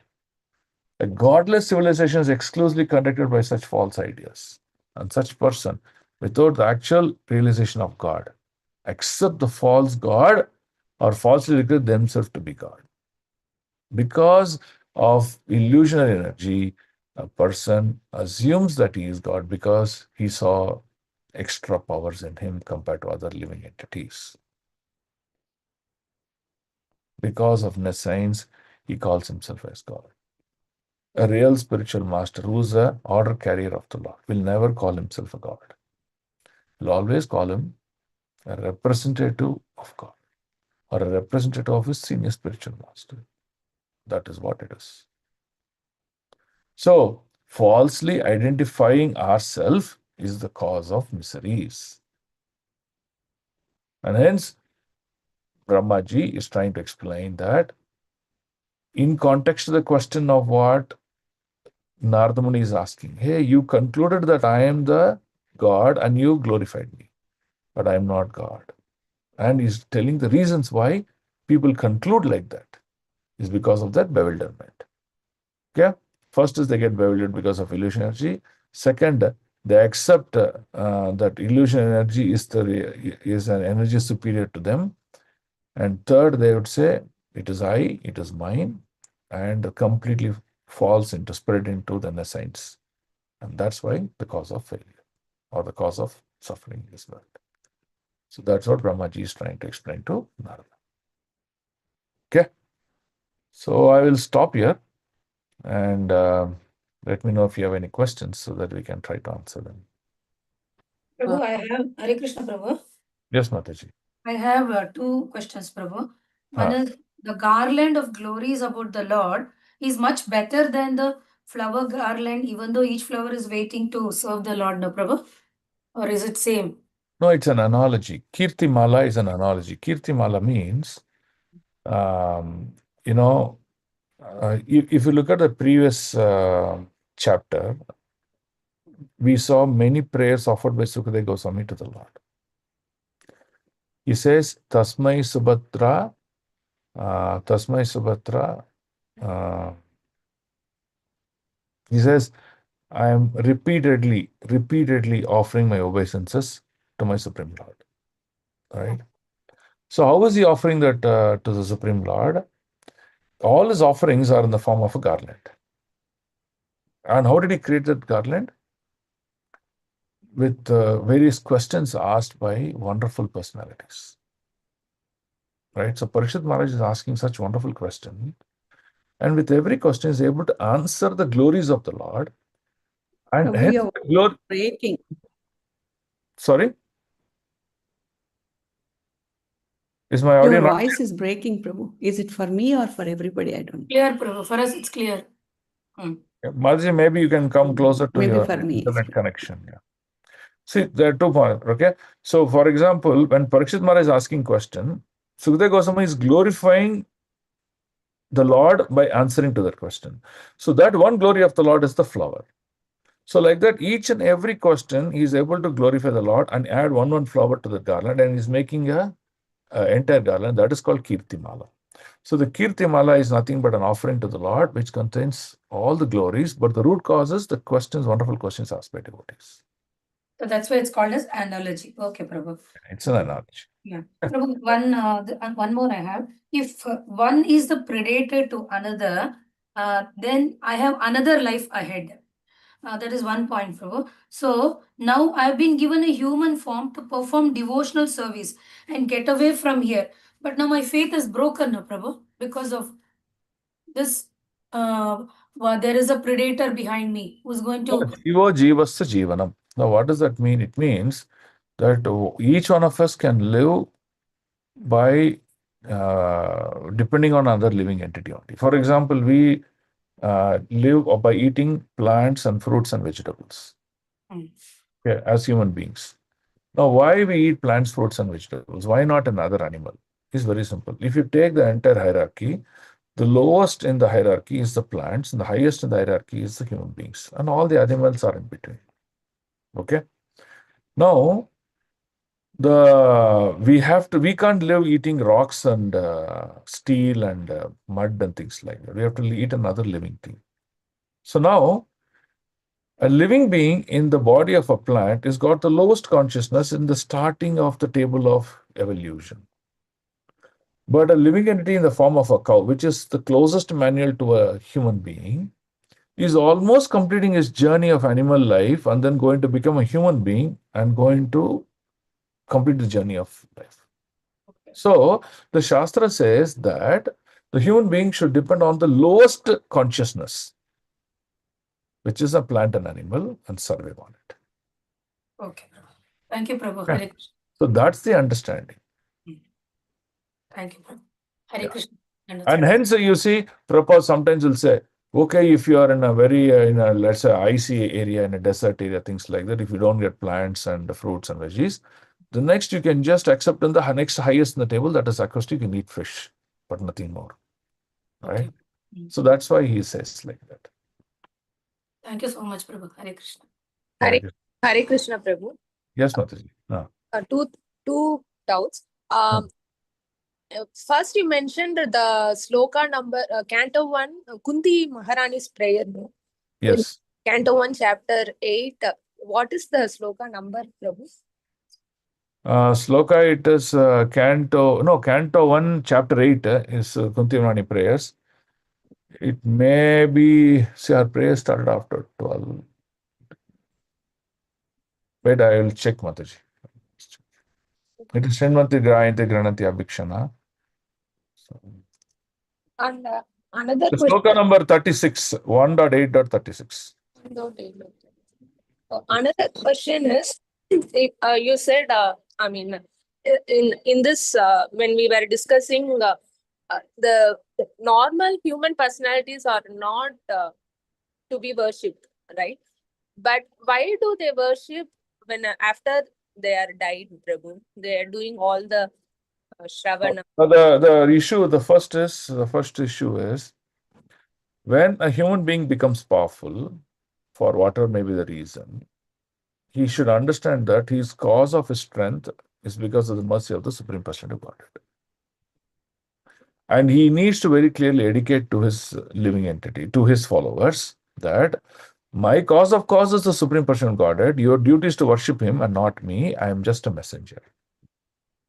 A godless civilization is exclusively conducted by such false ideas. And such person, without the actual realization of God, accept the false God or falsely declare themselves to be God. Because of illusionary energy, a person assumes that he is God because he saw extra powers in him compared to other living entities. Because of nescience, he calls himself as God. A real spiritual master who's an order carrier of the Lord will never call himself a God. He'll always call him a representative of God or a representative of his senior spiritual master. That is what it is. So, falsely identifying ourselves is the cause of miseries. And hence, Brahmaji is trying to explain that in context to the question of what Narada Muni is asking, hey, you concluded that I am the God and you glorified me, but I am not God. And he's telling the reasons why people conclude like that is because of that bewilderment. Okay? First is they get bewildered because of illusion energy. Second, they accept that illusion energy is an energy superior to them. And third, they would say, it is I, it is mine, and completely falls into, spread into the nescience. And that's why the cause of failure or the cause of suffering in this world. So that's what Brahmaji is trying to explain to Narada. Okay. So I will stop here. and let me know if you have any questions so that we can try to answer them. Prabhu, I have Hare Krishna Prabhu. Yes, Mataji. I have two questions, Prabhu. One is the garland of glories about the Lord is much better than the flower garland, even though each flower is waiting to serve the Lord, no, Prabhu? Or is it same? No, it's an analogy. Kirtimala is an analogy. Kirtimala means, you know, if you look at the previous chapter, we saw many prayers offered by Sukadeva Goswami to the Lord. He says, Tasmai Subhadra, he says, I am repeatedly offering my obeisances to my Supreme Lord. Right? So how is he offering that to the Supreme Lord? All his offerings are in the form of a garland. And how did he create that garland? With various questions asked by wonderful personalities. Right? So Parikshit Maharaj is asking such wonderful questions. And with every question is able to answer the glories of the Lord. And hence the glory. Breaking. Sorry? Is my audio Your not voice is breaking, Prabhu. Is it for me or for everybody? I don't know. Clear, Prabhu. For us, it's clear. Mataji, maybe you can come closer to Maybe your for me. internet connection. Yeah. See, there are 2 points. Okay. So, for example, when Parikshit Maharaj is asking question, Sukadeva Goswami is glorifying the Lord by answering to that question. So, that one glory of the Lord is the flower. So, like that, each and every question, he is able to glorify the Lord and add one flower to the garland, and he's making a entire garland. That is called Kirtimala. So the Kirtimala is nothing but an offering to the Lord, which contains all the glories, but the root cause is the questions, wonderful questions asked by devotees. So that's why it's called as analogy. Okay, Prabhu. It's an analogy. Yeah. Prabhu, one more I have. If one is the predator to another, then I have another life ahead. That is one point, Prabhu. So now I've been given a human form to perform devotional service and get away from here. But now my faith is broken, Prabhu, because of this. There is a predator behind me who's going to. Jivo jivasya jivanam. Now, what does that mean? It means that each one of us can live by depending on another living entity only. For example, we live by eating plants and fruits and vegetables. Okay, as human beings. Now, why we eat plants, fruits, and vegetables? Why not another animal? It's very simple. If you take the entire hierarchy, the lowest in the hierarchy is the plants, and the highest in the hierarchy is the human beings, and all the animals are in between. Okay. Now, we can't live eating rocks and steel and mud and things like that. We have to eat another living thing. So now, a living being in the body of a plant has got the lowest consciousness in the starting of the table of evolution. But a living entity in the form of a cow, which is the closest manual to a human being, is almost completing his journey of animal life and then going to become a human being and going to complete the journey of life. So the Shastra says that the human being should depend on the lowest consciousness, which is a plant and animal, and survive on it. Okay. Thank you, Prabhu. Okay. Hare Krishna. So that's the understanding. Thank you, Prabhu. Hare Krishna. And hence, you see, Prabhupada sometimes will say, okay, if you are in a very, let's say, icy area, in a desert area, things like that, if you don't get plants and fruits and veggies, the next you can just accept in the next highest in the table, that is acoustic, you can eat fish, but nothing more. Right? Okay. So that's why he says like that. Thank you so much, Prabhu. Hare Krishna. Hare Krishna, Prabhu. Yes, Mataji. No. Two doubts. First, you mentioned the sloka number, Canto 1, Kunti Maharani's prayer. No? Yes. In Canto 1, chapter 8. What is the sloka number, Prabhu? Sloka, it is Canto 1, chapter 8 is Kunti Maharani prayers. It may be, see, our prayer started after 12. Wait, I will check, Mataji. It is Srimati Grayanti Granati Abhikshana. And Another The question. sloka number 36, 1.8.36. Another question is, you said, I mean, in this, when we were discussing, the normal human personalities are not to be worshipped, right? But why do they worship when after they are died, Prabhu? They are doing all the Shravana. The first issue is when a human being becomes powerful, for whatever may be the reason, he should understand that his cause of his strength is because of the mercy of the Supreme Personality of Godhead. And he needs to very clearly educate to his living entity, to his followers, that my cause of cause is the Supreme Personality of Godhead. Your duty is to worship him and not me. I am just a messenger.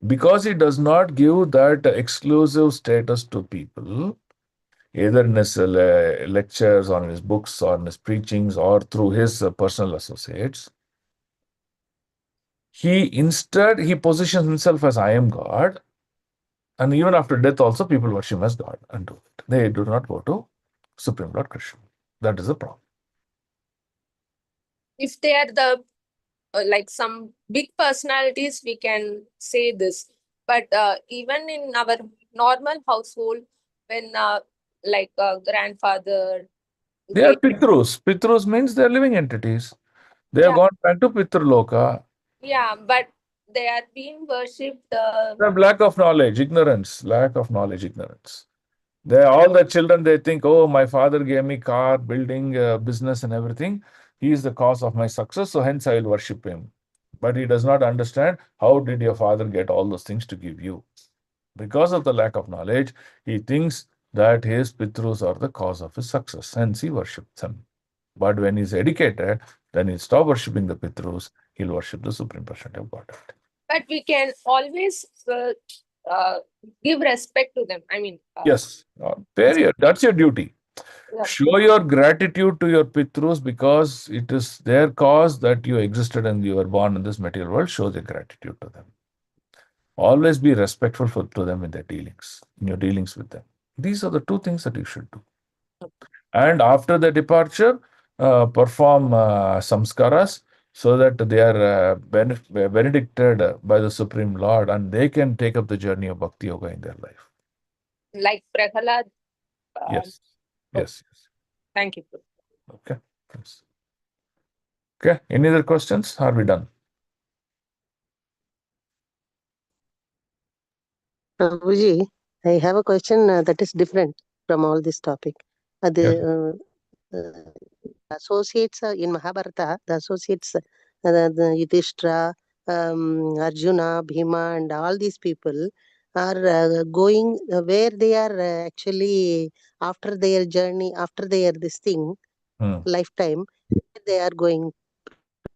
Because he does not give that exclusive status to people, either in his lectures or in his books or in his preachings or through his personal associates, he positions himself as I am God, and even after death also people worship him as God and do it. They do not go to Supreme Lord Krishna. That is the problem. If they are the like some big personalities, we can say this. But even in our normal household, when like grandfather, They are great, Pitrus. Pitrus means they are living entities. They have yeah, gone back to Pitraloka. yeah, but they are being worshipped. They have lack of knowledge, ignorance, lack of knowledge, ignorance. They all the children, they think, oh, my father gave me car, building, business, and everything. He is the cause of my success, so hence I will worship him. But he does not understand how did your father get all those things to give you. Because of the lack of knowledge, he thinks that his Pitrus are the cause of his success, hence he worships them. But when he's educated, then he'll stop worshipping the Pitrus, he'll worship the Supreme Personality of Godhead. But we can always uh, give respect to them. I mean, Yes, period. That's your duty. yeah. Show your gratitude to your Pitrus because it is their cause that you existed and you were born in this material world. Show the gratitude to them. Always be respectful to them in their dealings, in your dealings with them. These are the two things that you should do. And after the departure, perform samskaras so that they are benedicted by the Supreme Lord and they can take up the journey of Bhakti Yoga in their life. Like Prahalad. Yes. Yes. Thank you. Okay. Yes. Okay. Any other questions? Are we done? Prabhuji, I have a question that is different from all this topic. The associates in Mahabharata, the associates, the Yudhishthira, Arjuna, Bhima, and all these people are going where they are actually after their journey, after their this thing, lifetime, they are going.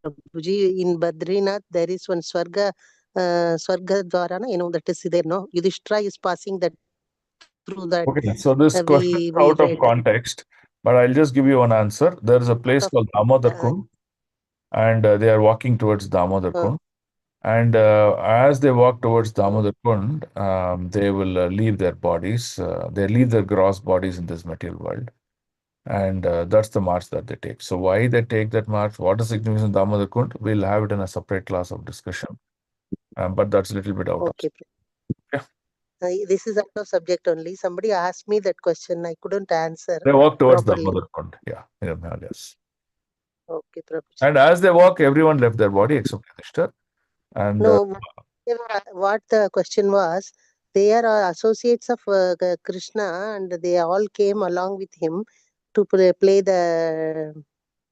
Prabhuji, in Badrinath, there is one Swarga Dwarana, that is there, no? Yudhishthira is passing that through that. Okay, so this question is we out of read. context, but I'll just give you one answer. There is a place called Damodar Kund, and they are walking towards Damodar Kund. And as they walk towards Damodar Kund, they will leave their bodies. They leave their gross bodies in this material world. And that's the march that they take. So why they take that march? What is significance in Damodar Kund? We'll have it in a separate class of discussion. But that's a little bit out of. Yeah. This is out of subject only. Somebody asked me that question. I couldn't answer. They walk towards properly. Damodar Kund. Yeah. Yes. Okay, Prabhuji. And as they walk, everyone left their body except Yudhishthira. And no, what the question was, they are associates of Krishna and they all came along with him to play the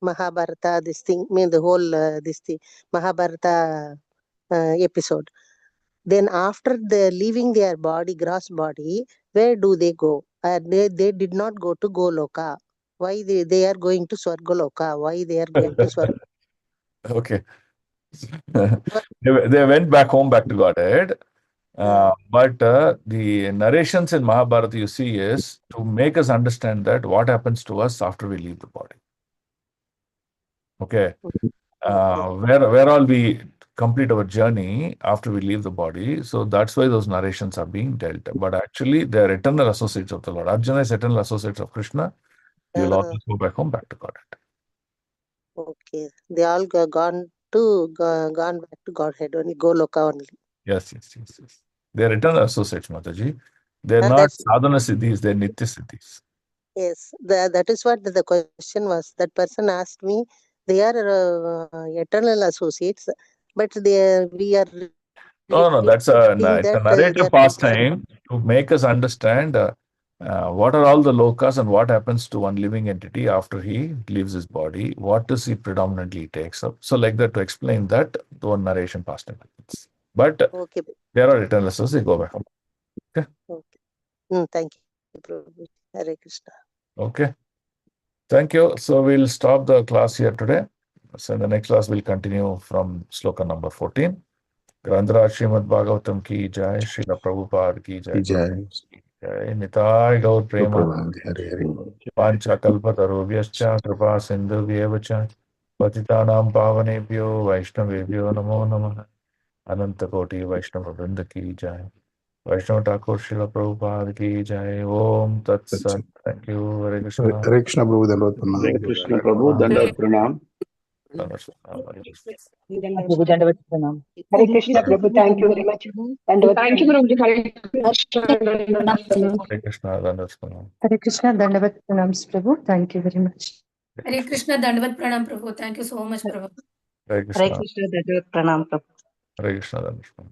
Mahabharata, this thing, the whole this thing, Mahabharata episode. Then after the leaving their body, gross body, where do they go? They did not go to Goloka. Why they are going to Swargaloka? Why they are going to Swargaloka? Okay. They went back home, back to Godhead. But the narrations in Mahabharata you see is to make us understand that what happens to us after we leave the body. Okay. Where all we complete our journey after we leave the body. So that's why those narrations are being dealt. But actually, they are eternal associates of the Lord. Arjuna is eternal associates of Krishna. He will always go back home, back to Godhead. Okay. They all gone back to Godhead, only Goloka only. Yes. They are eternal associates, Mataji. They are not That's sadhana siddhis, they are nitya siddhis. yes. That is what the question was. That person asked me. They are eternal associates, but we are No, that's reading it's a that they narrative are pastime to make us understand what are all the lokas and what happens to one living entity after he leaves his body. What does he predominantly takes up? So, like that, to explain that, the one narration pastime. But okay. there are eternal associates, they go back home. Okay. Thank you, Prabhu. Hare Krishna. Okay. Thank you. So we'll stop the class here today. So in the next class, we'll continue from sloka number 14. Grandhara Srimad Bhagavatam ki jai, Srila Prabhupada ki jai, Jai. jai Nitai Gaur Prema, Hare. Pancha Kalpatarubhyascha, Kripa Sindhu Vyevacha, Patitanam Pavanebhyo, Vaishnavebhyo Namo Namah, Ananta Koti Vaishnava Vrinda ki jai, Vaishnava Thakur Srila Prabhupada ki jai, Om Tat Sat. Thank you, Hare Krishna. Hare Krishna Prabhu Dandavad Hare Pranam. Krishna Prabhu, Dandavat Pranam. Prabhu Dandavat Pranam. Hare Krishna, Prabhu. Thank you very much. Dandavat Thank you, Pranam. Prabhu. Hare Krishna, Dandavat Pranam. Hare Krishna, Dandavat Pranams, Prabhu. Thank you very much. Hare Krishna, Dandavat Pranam, Prabhu. Thank you so much, Prabhu. Hare Hare Krishna, Krishna, Dandavat Pranam, Prabhu. Hare Krishna, Dandavat Pranam.